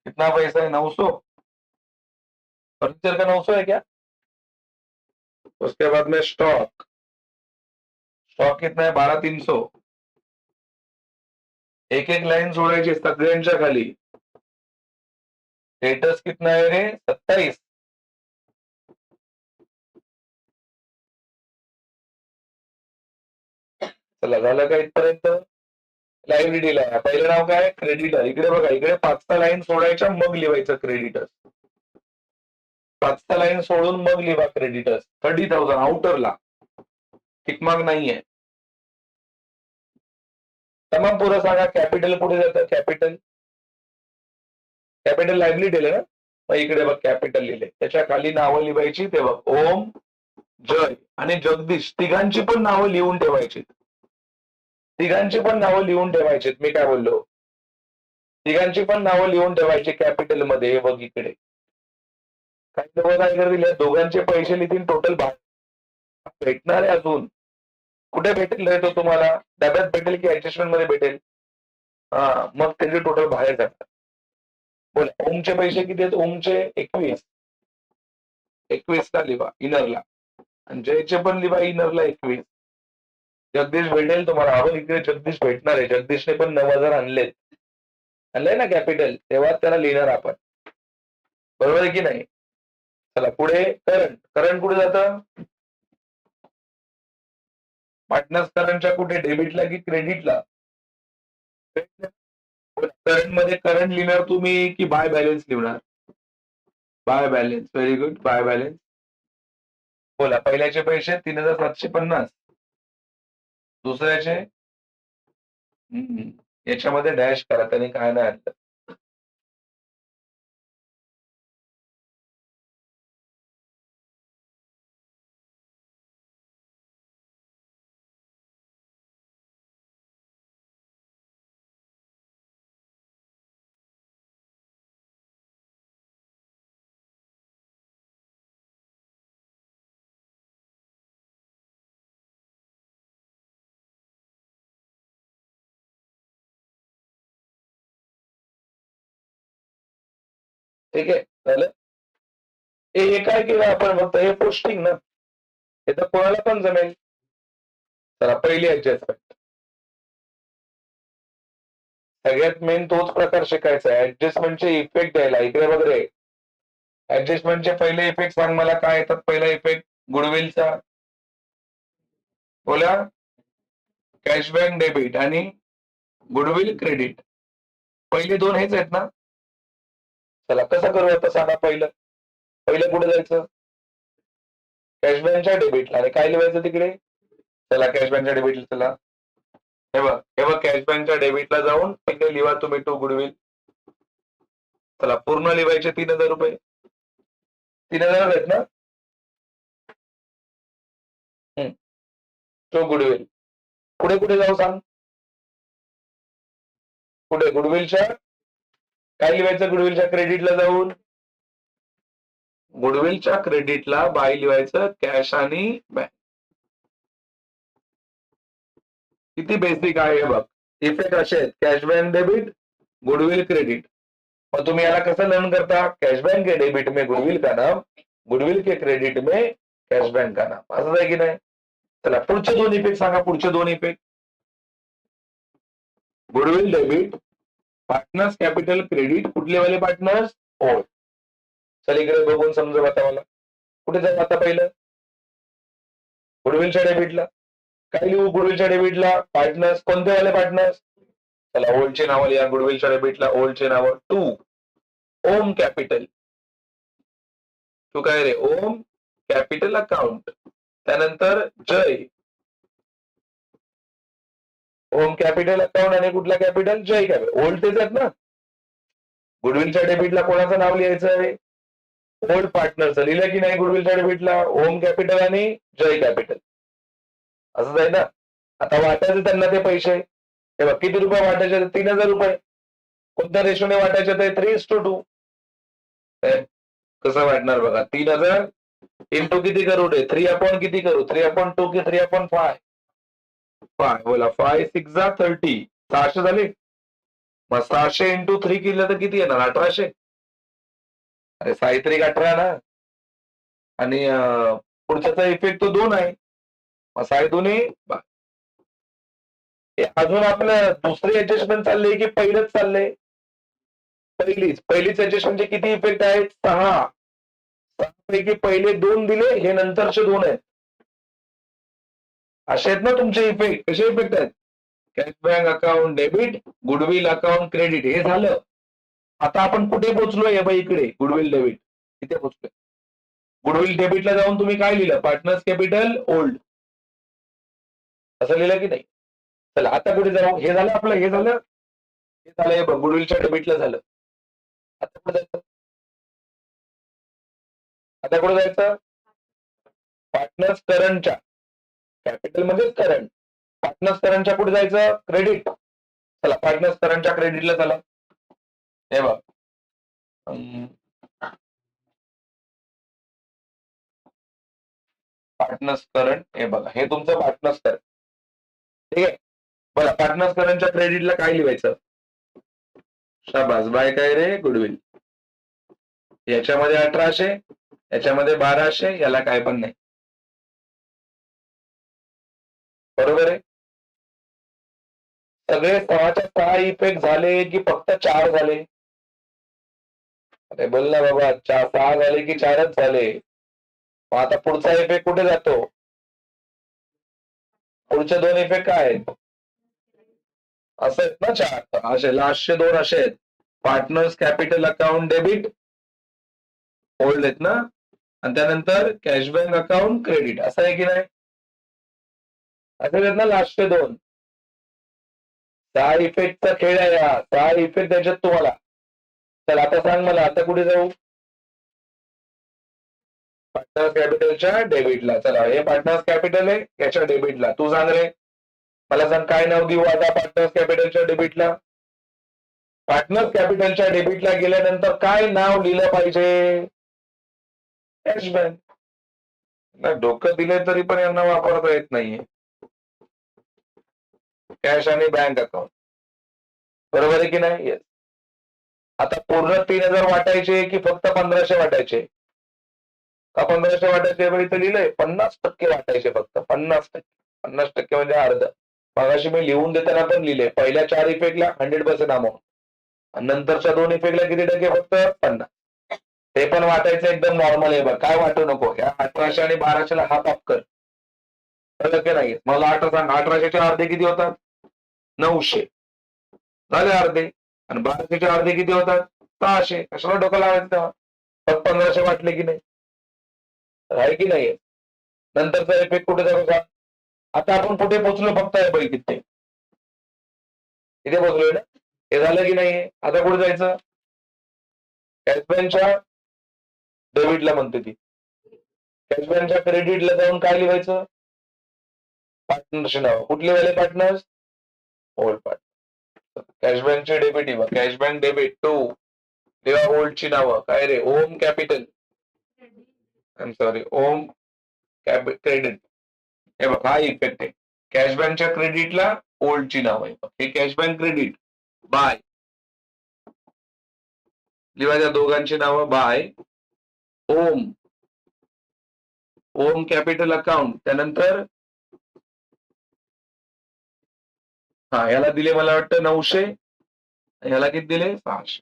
[SPEAKER 1] कितना पैसा है, 900. फर्नीचर का 900 है क्या. उसके बाद में स्टॉक, स्टॉक कितना है, 12,300. एक एक लाइन जोड़ायची सगळ्यांच्या खाली. स्टेटस कितना है रे, 27. चला झालं का इथपर्यंत. लायबिलिटीला पहिलं नाव काय, क्रेडिटर. इकडे बघा, इकडे 5 लाईन सोडायच्या मग लिहायचं क्रेडिटर्स. 5 लाईन सोडून मग लिहा क्रेडिटर्स. 30,000 आउटरला टिकमार्क नाहीये. तमाम पुरं सांगा कॅपिटल कुठे जातं, कॅपिटल, कॅपिटल लायबिलिटी ना. मग इकडे बघ कॅपिटल लिहिले, त्याच्या खाली नावं लिहायची. ते बघ ओम, जय आणि जगदीश, तिघांची पण नावं लिहून ठेवायची. तिघांची पण नावं लिहून ठेवायची. मी काय बोललो, तिघांची पण नावं लिहून ठेवायची कॅपिटल मध्ये. बघ इकडे काही लोक काय करतील, दोघांचे पैसे लिहितील, टोटल भेटणार आहे अजून. कुठे भेटेल रे तो तुम्हाला, डब्यात भेटेल की ऍडजस्टमेंट मध्ये भेटेल. हा मग त्याचे टोटल बाहेर जातात. बोला ओमचे पैसे किती आहेत, ओमचे 21. 21 का लिहा इनरला, आणि जयचे पण लिहा इनरला 21. जगदीश भेटेल तुम्हाला, अहो इकडे जगदीश भेटणार आहे. जगदीशने पण 9,000 आणलेत, आणलंय ना कॅपिटल, तेव्हा त्याला लिहिणार आपण, बरोबर आहे की नाही. चला पुढे करंट, करंट कुठे जातं, पार्टनर्स करंटच्या कुठे, डेबिटला की क्रेडिटला. करंट मध्ये करंट लिहिणार तुम्ही की बाय बॅलन्स लिहिणार, by balance. Very good, by balance. बोला पहिल्याचे पैसे 3,750, दुसऱ्याचे याच्यामध्ये डॅश करा, त्याने काय नाही आणलं. ठीक आहे, झालं. हे काय केलं आपण, फक्त हे पोस्टिंग ना, हे तर कोणाला पण जमेल. चला, पहिली ऍडजस्टमेंट. सगळ्यात मेन तोच प्रकार शिकायचा आहे, ऍडजस्टमेंटचे इफेक्ट द्यायला. इकडे वगैरे ऍडजस्टमेंटचे पहिले इफेक्ट सांग मला, काय येतात. पहिला इफेक्ट गुडविलचा, बोला. कॅशबॅक डेबिट आणि गुडविल क्रेडिट, पहिले दोन हेच आहेत ना. चला, कसं करू आता सांगा. पहिलं कुठे जायचं, कॅशबॅकच्या डेबिटला, आणि काय लिहायचं तिकडे. चला, कॅशबॅकच्या डेबिटला. चला, हे बघ कॅशबॅकच्या डेबिटला जाऊन तिकडे लिहा तुम्ही टू गुडविल. चला, पूर्ण लिहायचे 3,000 रुपये. 3,000 आहेत ना. To goodwill. पुढे कुठे जाऊ सांग. कुठे, गुडविलच्या काय लिहायचं, गुडविलच्या क्रेडिटला जाऊन. गुडविलच्या क्रेडिटला बाय लिहायचं, कॅश आणि बँक. किती बेसिक आहे हे बघ. इफेक्ट असे आहेत, कॅशबॅक डेबिट, गुडविल क्रेडिट. और तुम याला कसं लर्न करता, कॅशबैक के डेबिट में गुडविल का नाम, गुडविल के क्रेडिट में कॅशबॅक का नाम. असंच आहे की नाही. चला, पुढचे दोन इफेक्ट सांगा. पुढचे दोन effect, goodwill debit, partners capital credit. कुठले वाले पार्टनर्स, ओल्ड. चल, इकडे बघून समजा आता मला. कुठे जाऊ आता. पहिलं गुडविलच्या डेबिटला काय लिहू, गुडविलच्या डेबिटला पार्टनर्स, कोणते वाले पार्टनर्स. चला, ओल्डचे नावं लिहा. गुडविलच्या डेबिटला ओल्डचे नावं. Two ohm capital. तू काय रे, ओम कॅपिटल अकाउंट. त्यानंतर जय, ओम कॅपिटल अकाउंट आणि कुठला कॅपिटल, जय कॅपिटल. ओल्ड तेच आहेत ना. गुडविलच्या डेबिटला कोणाचं नाव लिहायचं आहे, ओल्ड पार्टनरचं. लिहिलं की नाही गुडविलच्या डेबिटला, ओम कॅपिटल आणि जय कॅपिटल. असंच आहे ना. आता वाटायचे त्यांना ते पैसे. हे बघ, किती रुपये वाटायचे, 3,000 रुपये. कोणत्या रेशोने वाटायचे ते, 3:2. कसं वाटणार बघा, 3,000 इंटू किती करू दे, 3 किती करू, 3/2 की 3/5. बोला, 5 6 30. 600 झाले. मग 600 इंटू 3 केलं तर किती येणार, 1,800. अरे, 6 ना. आणि पुढच्याचा इफेक्ट तो 2 आहे. मग 6 अजून आपलं दुसरी ऍडजस्टमेंट चालली की पहिलंच चाललंय. पहिलीच ऍडजस्टमेंटचे किती इफेक्ट आहेत, 6 पैकी पहिले 2 दिले, हे नंतरचे 2 आहेत. असे आहेत ना तुमचे इफेक्ट. कसे इफेक्ट आहेत, cashback account debit, goodwill account credit. हे झालं. आता आपण कुठे पोहोचलोय, या बाई इकडे, गुडविल डेबिट इथे पोहोचलोय. गुडविल डेबिटला जाऊन तुम्ही काय लिहिलं, पार्टनर्स कॅपिटल ओल्ड, असं लिहिलं की नाही. चला, आता कुठे जाऊ. हे झालं आपलं, हे झालं. हे बघ, गुडविलच्या डेबिटला झालं. आता कुठे जायचं, पार्टनर्स करंटच्या, कॅपिटल मध्येच करंट. पार्टनर्स करंटच्या कुठे जायचं, क्रेडिट. चला, पार्टनर्स करंटच्या क्रेडिटला चला. हे बघ, पार्टनर्स करंट. हे बघा, हे तुमचं पार्टनर्स करंट. ठीक आहे. बघा, पार्टनर्स करंटच्या क्रेडिटला काय लिहायचं, शाबास, बाय काय रे, गुडविल. याच्यामध्ये 1,800, याच्यामध्ये 1,200, याला काय पण नाही. बरोबर आहे. सगळे 6च्या 6 इफेक्ट झाले की फक्त 4 झाले. अरे बोल ना बाबा, 6 झाले की 4च झाले. मग आता पुढचा इफेक्ट कुठे जातो, पुढचे 2 इफेक्ट काय आहेत, असं आहेत ना 4. असे लास्टचे 2 असे आहेत, partners capital account debit old आहेत ना, आणि त्यानंतर कॅशबॅक अकाउंट क्रेडिट. असं आहे की नाही, असे आहेत ना लास्टचे 2. सहा इफेक्टचा खेळ आहे हा. सहा इफेक्ट द्यायच्यात तुम्हाला. चल आता सांग मला, आता कुठे जाऊ? पार्टनर्स कॅपिटलच्या डेबिटला. चला, हे पार्टनर्स कॅपिटल आहे, याच्या डेबिटला. तू सांग रे, मला सांग काय नाव देऊ आता पार्टनर्स कॅपिटलच्या डेबिटला? पार्टनर्स कॅपिटलच्या डेबिटला गेल्यानंतर काय नाव लिहिलं पाहिजे? Cash bank. डोकं दिले तरी पण यांना वापरता येत नाहीये. कॅश आणि बँक अकाउंट, बरोबर आहे की नाही? येस. आता पूर्ण 3000 वाटायचे की फक्त 1500 वाटायचे? का 1500 वाटायचे? बरं इथं लिहिलंय 50% वाटायचे, फक्त 50%. 50% म्हणजे अर्ध. मगाशी मी लिहून देताना पण लिहिले, पहिल्या 4 इफेक्टला 100% अमाऊंट, नंतरच्या 2 इफेक्टला किती टक्के? फक्त 50. ते पण वाटायचं एकदम नॉर्मल आहे बघ, काय वाटू नको. या 1800 आणि 1200 ला हाफ हाफ कर. कळलं की नाही? मला 8 सांग, 1800चे अर्धे किती होतात? 900 झाले अर्धे. आणि 1200चे अर्धे किती होतात? 600. कशाला डोकं लावायचं तेव्हा? फक्त 1500 वाटले की नाही? आहे की नाही? नंतरचा इफेक्ट कुठे जातो का? आता आपण कुठे पोहोचलो? फक्त आहे बैल किती इथे पोहोचलोय ना? हे झालं की नाही? आता कुठे जायचं? कॅशबँकच्या डेबिटला म्हणते ती. कॅशबँकच्या क्रेडिटला जाऊन काय लिहायचं? पार्टनरचे नाव. कुठले वाले पार्टनर्स? Old partner. कॅशबँकचे डेबिट आहे, कॅशबँक डेबिट टू लिहा ओल्डची नावं. काय रे? Om capital, I am sorry, Om credit. हे बघ, हा इफेक्ट आहे. कॅशबँकच्या क्रेडिटला ओल्डची नाव आहे. हे कॅशबँक क्रेडिट बाय, लिहा त्या दोघांची नावं. बाय ओम, ओम कॅपिटल अकाउंट. त्यानंतर हा, याला दिले मला वाटतं 900, याला किती दिले? 600.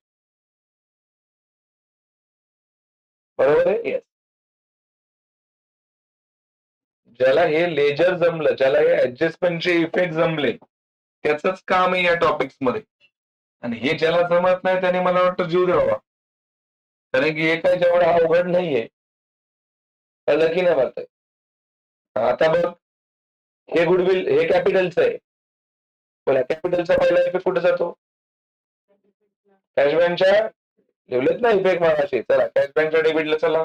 [SPEAKER 1] बरोबर आहे? येस. ज्याला हे लेजर जमलं, ज्याला हे ऍडजस्टमेंटचे इफेक्ट जमले, त्याच काम आहे या टॉपिक्स मध्ये. आणि हे ज्याला जमत नाही त्याने मला वाटतं जीव द्यावा, कारण की हे काय जेवढा अवघड नाहीये. कळलं की नाही म्हणताय? आता बघ, हे गुडविल, हे कॅपिटलचं आहे. बोला, कॅपिटलचा पहिला इफेक्ट कुठे जातो? कॅशबँकच्या, लिहिलेत ना इफेक्ट मागाशी. चला कॅशबँकच्या डेबिटला चला.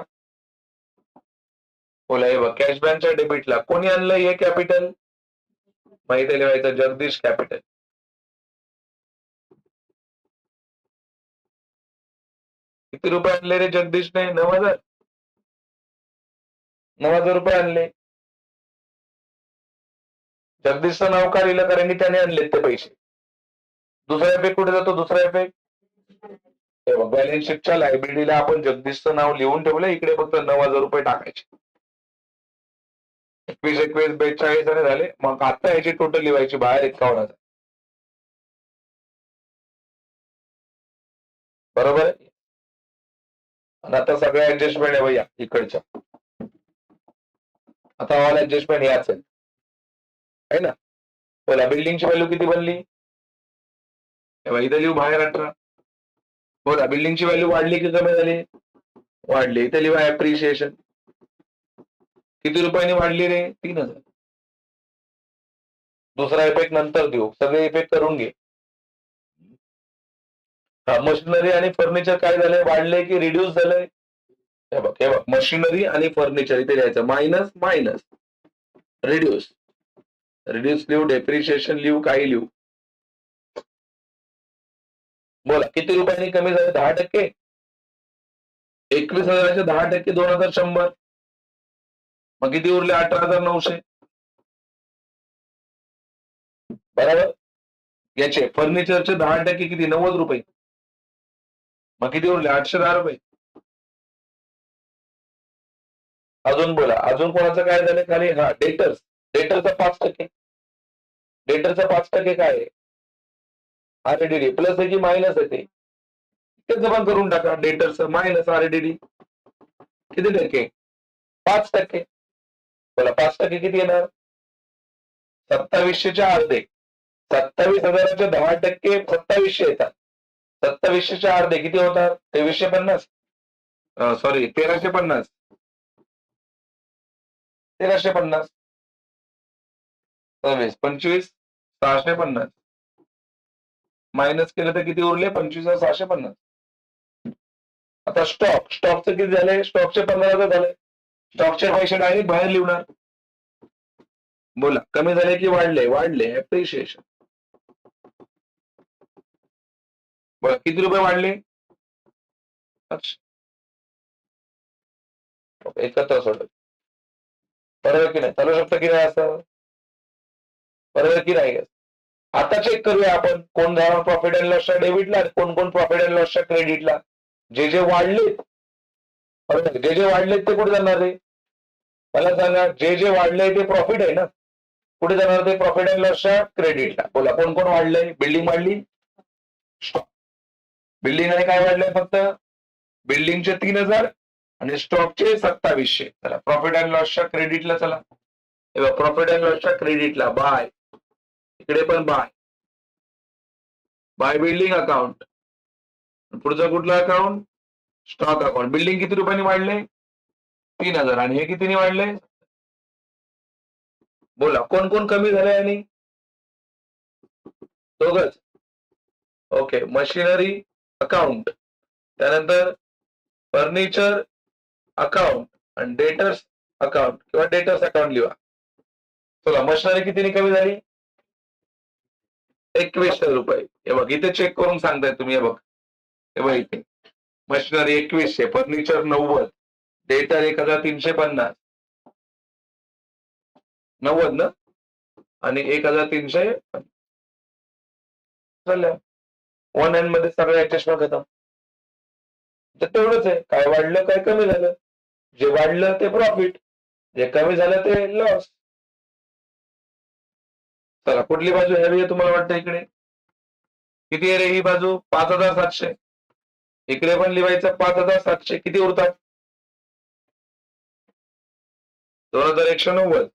[SPEAKER 1] बोला, हे बघ, कॅशबँकच्या डेबिटला कोणी आणलंय हे कॅपिटल? माहिती लिहायचं, जगदीश कॅपिटल. किती रुपये आणले रे जगदीशने? 9000. 9000 रुपये आणले. जगदीशचं नाव का लिहिलं? कारण की त्याने आणलेत ते पैसे. दुसरा इफेक्ट कुठे जातो? दुसरा इफेक्ट बॅलन्स शीटच्या लायबिलिटीला आपण जगदीशचं नाव लिहून ठेवलं, इकडे फक्त 9000 रुपये टाकायचे. 21, 21, 42 आणि झाले. मग आता याची टोटल लिहायची बाहेर 51,000. बरोबर आहे? आणि आता सगळ्या ऍडजस्टमेंट आहे भैया इकडच्या. आता ऑल ऍडजस्टमेंट याच आहे ना. बोला, बिल्डिंगची व्हॅल्यू किती बनली? इथे लिहू बाहेर 18. बोला, बिल्डिंगची व्हॅल्यू वाढली की कमी झाली? वाढली. इथे लिहा ऍप्रिशिएशन. किती रुपयांनी वाढली रे? 3000. दुसरा इफेक्ट नंतर देऊ, सगळे इफेक्ट करून घे. मशिनरी आणि फर्निचर काय झालंय? वाढले की रिड्यूस झालंय? हे बघ, हे बघ, मशिनरी आणि फर्निचर इथे लिहायचं, मायनस मायनस, रिड्यूस. रिड्यूस लिहू, डेप्रिशिएशन लिहू, काही लिहू. बोला, किती रुपयांनी कमी झाले? 10%. 21,000चे 10%, 2100. मग किती उरले? 18,900. बरोबर. याचे फर्निचरचे 10% किती? 90 रुपये. मग किती उरले? 810 रुपये. अजून बोला, अजून कोणाचं काय झालं खाली? हा, डेटर्स. डेटरचा 5%. डेटरचा 5% काय आहे? आरडीडी प्लस आहे की मायनस आहे? ते जमा करून टाका. डेटरचं मायनस आरडीडी किती टक्के? 5%. बोला, 5% किती येणार? 2700च्या अर्धे. 27,000चे 10% 2700 येतात. 2700च्या अर्धे किती होतात? 2350. सॉरी, 1350. 1350. 26, 25, 650. मायनस केलं तर किती उरले? 25,650. आता स्टॉकचं किती झाले? स्टॉकचे 15,000 झाले. स्टॉकचे पैसे डायरेक्ट बाहेर लिहणार. बोला, कमी झाले की वाढले? वाढले. ऍप्रिशिएशन. बोला, किती रुपये वाढले? एकत्र सोडत. बरोबर की नाही? चालू शकतं की नाही असं? बरोबर की नाही? आता चेक करूया आपण कोण जाणार प्रॉफिट अँड लॉसच्या डेबिटला, कोण कोण प्रॉफिट अँड लॉसच्या क्रेडिटला. जे वाढले, जे वाढलेत ते कुठे जाणार रे? मला सांगा, जे वाढले ते प्रॉफिट आहे ना, कुठे जाणार ते? प्रॉफिट अँड लॉसच्या क्रेडिटला. बोला, कोण कोण वाढलंय? बिल्डिंग वाढली, स्टॉक. बिल्डिंग आणि काय वाढलंय? फक्त बिल्डिंगचे 3,000 आणि स्टॉकचे 2700. चला प्रॉफिट अँड लॉसच्या क्रेडिटला चला. प्रॉफिट अँड लॉसच्या क्रेडिटला बाय, इकडे पण बाय बिल्डिंग अकाउंट. पुढचा कुठला अकाउंट? Stock account. बिल्डिंग किती रुपयांनी वाढले? 3,000. आणि हे कितीने वाढले? बोला, कोण कोण कमी झाले? आणि दोघच. ओके. मशिनरी अकाउंट, त्यानंतर फर्निचर अकाउंट आणि डेटर्स अकाउंट किंवा डेटर्स अकाउंट लिहा. चला, मशिनरी कितीने कमी झाली? 2100 रुपये. हे बघ, इथे चेक करून सांगताय तुम्ही. हे बघ, हे बघ इथे मशिनरी 2100, फर्निचर 90, डेटर 1350. 90 ना, आणि 1300 झालं. 1 एन मध्ये सगळे ऍडजस्टमेंट खतम. तर तेवढंच आहे. काय वाढलं, काय कमी झालं? जे वाढलं ते प्रॉफिट, जे कमी झालं ते लॉस. चला, कुठली बाजू हॅवी आहे तुम्हाला वाटतं? इकडे किती आहे रे ही बाजू? 5,700. इकडे पण लिहायचं 5,700. किती उरतात? 2,190.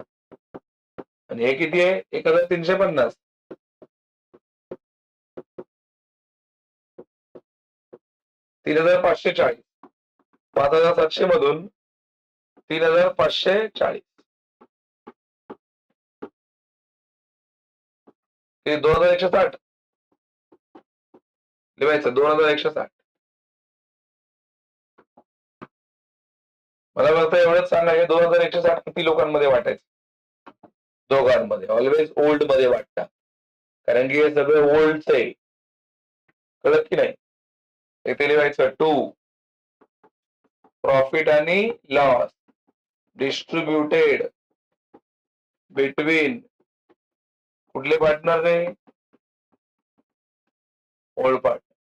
[SPEAKER 1] आणि हे किती आहे? 1,350. 3,540. 5,700 मधून 3,540. हे 2,160 लिहायचं. 2,160. मला फक्त एवढंच सांगा, हे 2,160 किती लोकांमध्ये वाटायचं? दोघांमध्ये. ऑलवेज ओल्ड मध्ये वाटतात, कारण की हे सगळे ओल्डच आहे. कळत की नाही? इथे लिहायचं 2 प्रॉफिट आणि लॉस डिस्ट्रीब्युटेड बिटवीन कुठले पार्टनर रे? Old partner.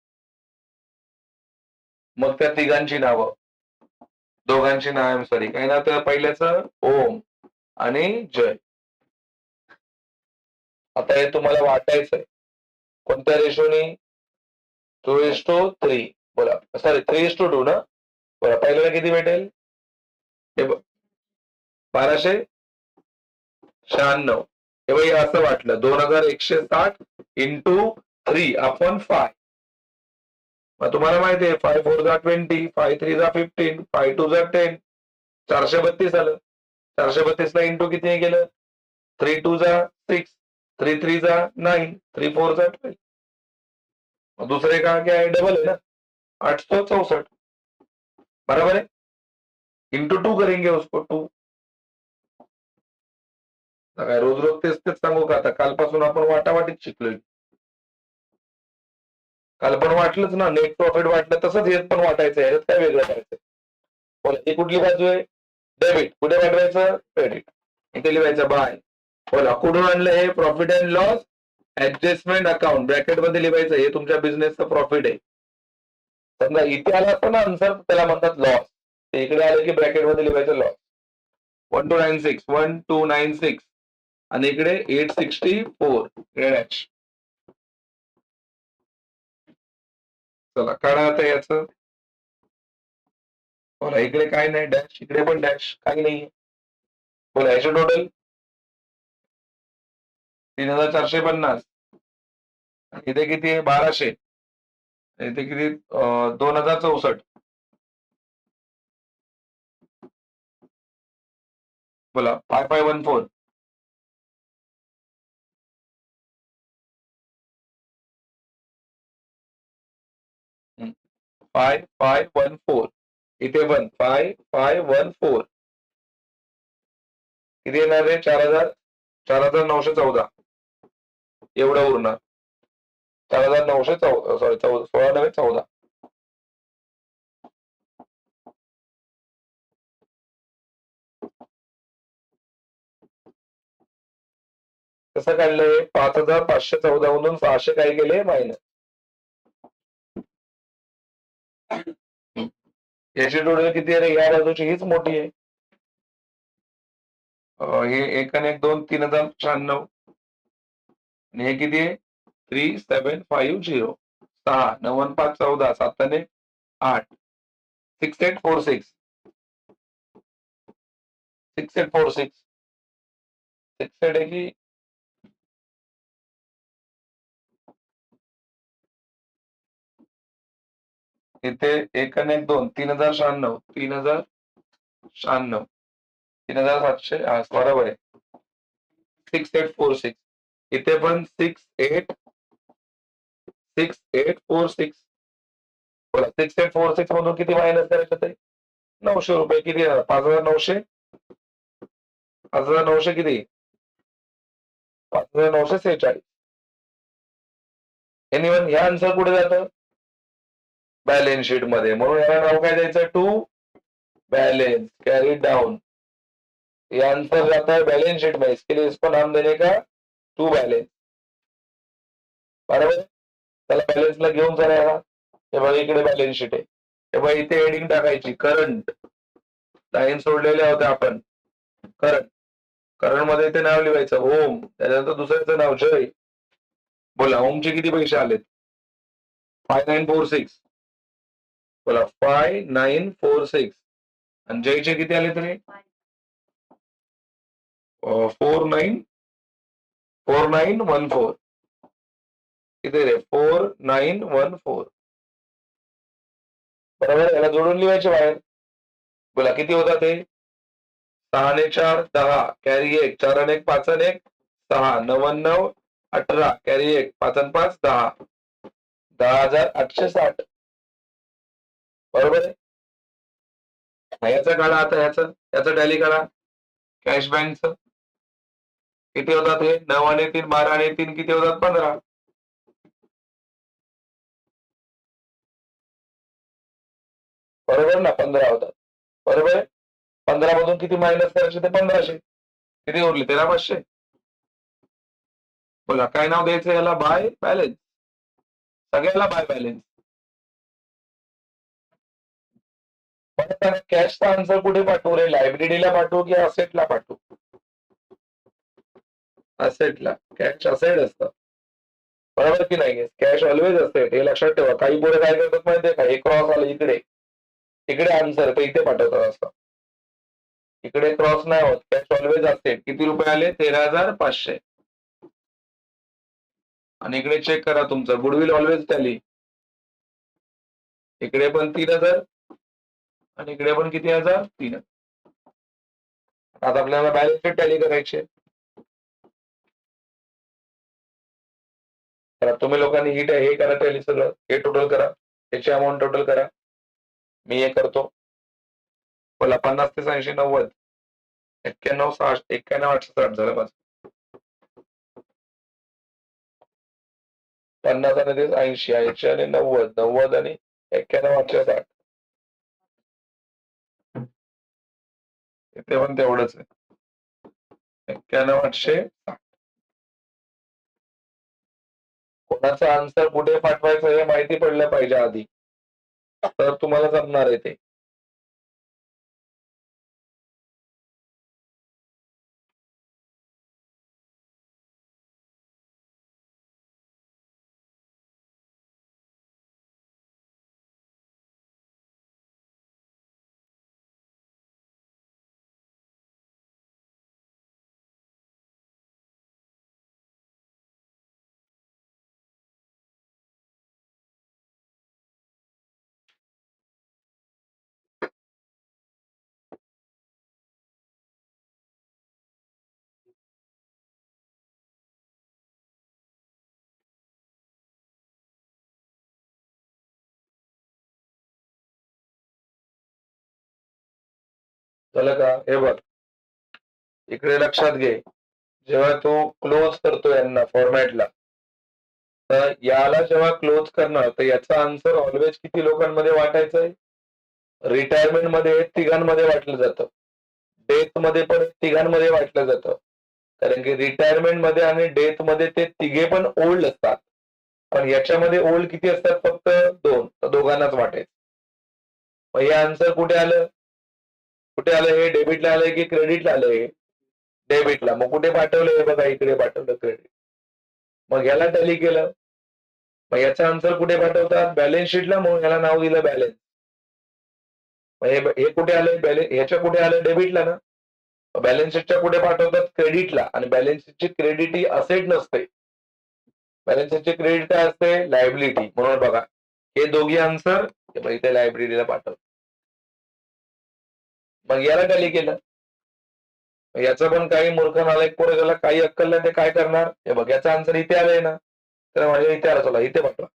[SPEAKER 1] मग त्या तिघांची नावं, दोघांची नाव, सॉरी काय ना, तर पहिल्याचं ओम आणि जय. आता हे तुम्हाला वाटायचंय कोणत्या रेशोनी? 2:3. बोला, सॉरी 3:2 ना. बोला, पहिल्याला किती भेटेल? 1296. हे बाई असं वाटलं, 2,160 इंटू 3/5. मग तुम्हाला माहिती आहे 5 4 जा 20, 5 3 जा 15, 5 2 जा 10. 432 आलं. 432 ला इंटू किती गेलं? 3 2 जा 6, 3 3 जा 9, 3 4 जा 12. दूसरे का क्या है? डबल है ना, 864. बराबर है. इंटू 2 करेंगे उसको. 2. काय रोज रोज तेच तेच सांगू का? आता कालपासून आपण वाटावाटीत शिकलोय. काल पण वाटलंच ना, नेट प्रॉफिट वाटलं, तसंच हे पण वाटायचं. याच्यात काय वेगळं करायचं? बोला, ही कुठली बाजू आहे? डेबिट. कुठे वाटवायचं? क्रेडिट. इथे लिहायचं बाय. बोला, कुठून आणलं हे? Profit and loss adjustment account. Bracket मध्ये लिहायचं, हे तुमच्या बिझनेसचं प्रॉफिट आहे. समजा इथे आला असतं ना आन्सर, त्याला म्हणतात लॉस. इकडे आलं की ब्रॅकेट मध्ये लिहायचं लॉस. 1296, 1296 आणि इकडे 864 डॅश. चला, काढा आता याचं. बोला, इकडे काय नाही डॅश, इकडे पण डॅश, काही नाहीये. बोला, याचे टोटल 3,450. इथे किती आहे? 1,200. इथे किती? 2,064. बोला, 5514. 5514 इथे पण 5514 किती येणार आहे? 4914 एवढं उरणार. 4914 सॉरी 16 नव्हे 14. कसं काढलंय? 5514 मधून 600 काय केले? मायनस. याची टोटल किती आहे रे? या बाजूची हीच मोठी आहे. हे 1 आणि 1 2 3096 आणि हे किती आहे? 3750 6 9 5 14 7 आणि 8 6846 6846 68 आहे की इथे 1 आणि 1 2 3096 3096 3700 बरोबर आहे. 6846 इथे पण 6846 बोला 6846 मधून किती मायनस करायचं ते? 900 रुपये किती? 5900 5900 किती? 5946. एनिवन ह्या आन्सर कुठे जातं? बॅलन्स शीट मध्ये. म्हणून याला नाव काय द्यायचं? टू बैलेंस कैरी डाउन. ये आंसर जाता है बैलेंस शीट में, इसके लिए इसको नाम देने का टू बैलेंस. बरोबर. त्याला बॅलन्सला घेऊन चालायला. हे बघा इकडे बॅलन्स शीट आहे. हे बघा इथे हेडिंग टाकायची करंट. लाईन सोडलेल्या होत्या आपण. करंट. करंट मध्ये इथे नाव लिहायचं ओम. त्यानंतर दुसऱ्याचं नाव जय. बोला ओमचे किती पैसे आलेत? 5946. बोला 5946. आणि जयचे किती आले तरी? 4914. किती रे? 4914. बरोबर. याला जोडून लिहायचे बाहेर. बोला किती होता ते? 6 आणि 4 10 कॅरी 1 4 आणि 1 5 आणि 1 6 9 आणि 9 18 कॅरी 1 5 आणि 5 10 10,860. बरोबर आहे. याचा काढा आता याचा टॅली काढा. कॅश बँकचं किती होतात हे? 9 आणि 3 12 आणि 3 किती होतात? 15. बरोबर ना? 15 होतात. बरोबर आहे. 15 मधून किती मायनस करायचे? ते 1500. किती उरले? 13,500. बोला काय नाव द्यायचं याला? By balance. सगळ्याला बाय बॅलन्स. कॅशचा आन्सर कुठे पाठवू रे? लायब्ररीला पाठवू की असेटला पाठवू? असेटला. कॅश असेट असतं. बरोबर की नाही? Cash always asset. हे लक्षात ठेवा. काही पुढे काय करतात माहितीये का? हे क्रॉस आलं इकडे. इकडे आन्सर तर इथे पाठवतात असं. इकडे क्रॉस नाही होत. Cash always asset. किती रुपये आले? 13,500. आणि इकडे चेक करा तुमचं गुडविल ऑलवेज टॅली. इकडे पण 3,000 आणि इकडे पण किती 1000? 3. आता आपल्याला बॅलन्स शीट टॅली करायची आहे. तर तुम्ही लोकांनी हे करा टॅली सगळं. हे टोटल करा. याची अमाऊंट टोटल करा. मी हे करतो. बोला 50 ते 80 90 91 91 860 झालं माझं. 50 आणि 80 80 आणि 90 90 आणि 91 860. इथे पण तेवढंच आहे. 91 860. कोणाचं आन्सर कुठे पाठवायचं हे माहिती पडलं पाहिजे आधी. तर तुम्हाला जमणार आहे ते. झालं का? हे बघ, इकडे लक्षात घे, जेव्हा तू क्लोज करतो यांना फॉर्मॅटला, तर याला जेव्हा क्लोज करणार तर याचा आन्सर ऑलवेज किती लोकांमध्ये वाटायचं आहे? रिटायरमेंट मध्ये तिघांमध्ये वाटलं जातं, डेथ मध्ये पण तिघांमध्ये वाटलं जातं, कारण की रिटायरमेंट मध्ये आणि डेथ मध्ये ते तिघे पण ओल्ड असतात, पण याच्यामध्ये ओल्ड किती असतात? फक्त 2, तर दोघांनाच वाटायचं. मग हे आन्सर कुठे आलं? कुठे आलं? हे डेबिटला आलंय की क्रेडिटला आलंय? डेबिटला. मग कुठे पाठवलं? हे बघा, इकडे पाठवलं क्रेडिट. मग याला टॅली केलं, मग याचा आन्सर कुठे पाठवतात? बॅलन्स शीटला, म्हणून याला नाव दिलं बॅलन्स. हे कुठे आलंय? ह्याच्या कुठे आलं? डेबिटला ना. बॅलन्स शीटच्या कुठे पाठवतात? क्रेडिटला. आणि बॅलन्स शीटची क्रेडिट ही असेट नसते, बॅलन्स शीटची क्रेडिट काय असते? लायबिलिटी. म्हणून बघा, हे दोघी आन्सर इथे लायबिलिटीला पाठवतात. मग याला टॅली केलं, याचं पण काही मूर्ख नालायक पोरं ज्याला काही अक्कल नाही ते काय करणार? हे बघ, याचा आन्सर इथे आलंय ना, तर माझ्या इथे आला, चला इथे पाठवा.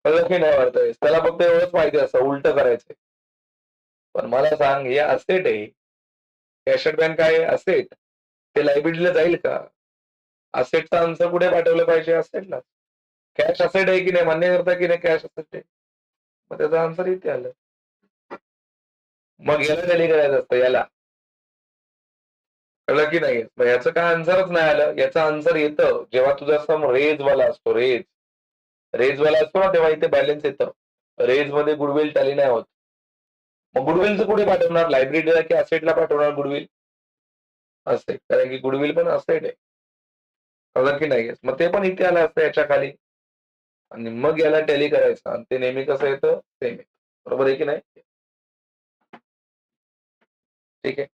[SPEAKER 1] कळलं की नाही वाटतंय? त्याला फक्त एवढंच माहिती असतं, उलट करायचंय. पण मला सांग, हे असेट आहे, कॅश बँक काय असेट, ते लायबिलिटीला जाईल का? असेटचा आन्सर कुठे पाठवलं पाहिजे? असेटला. कॅश असेट आहे की नाही? मान्य करता की नाही कॅश असेट आहे? मग त्याचा आन्सर इथे आलं. मग याला टॅली करायचं असतं, याला. कळलं की नाही? मग याचं काय आन्सरच नाही आलं. याचा आन्सर येतं जेव्हा तुझा सम रेज वाला असतो, रेज वाला असतो ना, तेव्हा इथे बॅलन्स येतं. रेज मध्ये गुडविल टॅली नाही होत. मग गुडविलचं कुठे पाठवणार? लायब्ररीला की असेटला पाठवणार गुडविल? असेट, कारण की गुडविल पण असेट आहे. कळलं की नाही? मग ते पण इथे आलं असतं याच्या खाली, आणि मग याला टॅली करायचं, आणि ते नेहमी कसं येतं? सेम येतं. बरोबर आहे की नाही? ठीक आहे.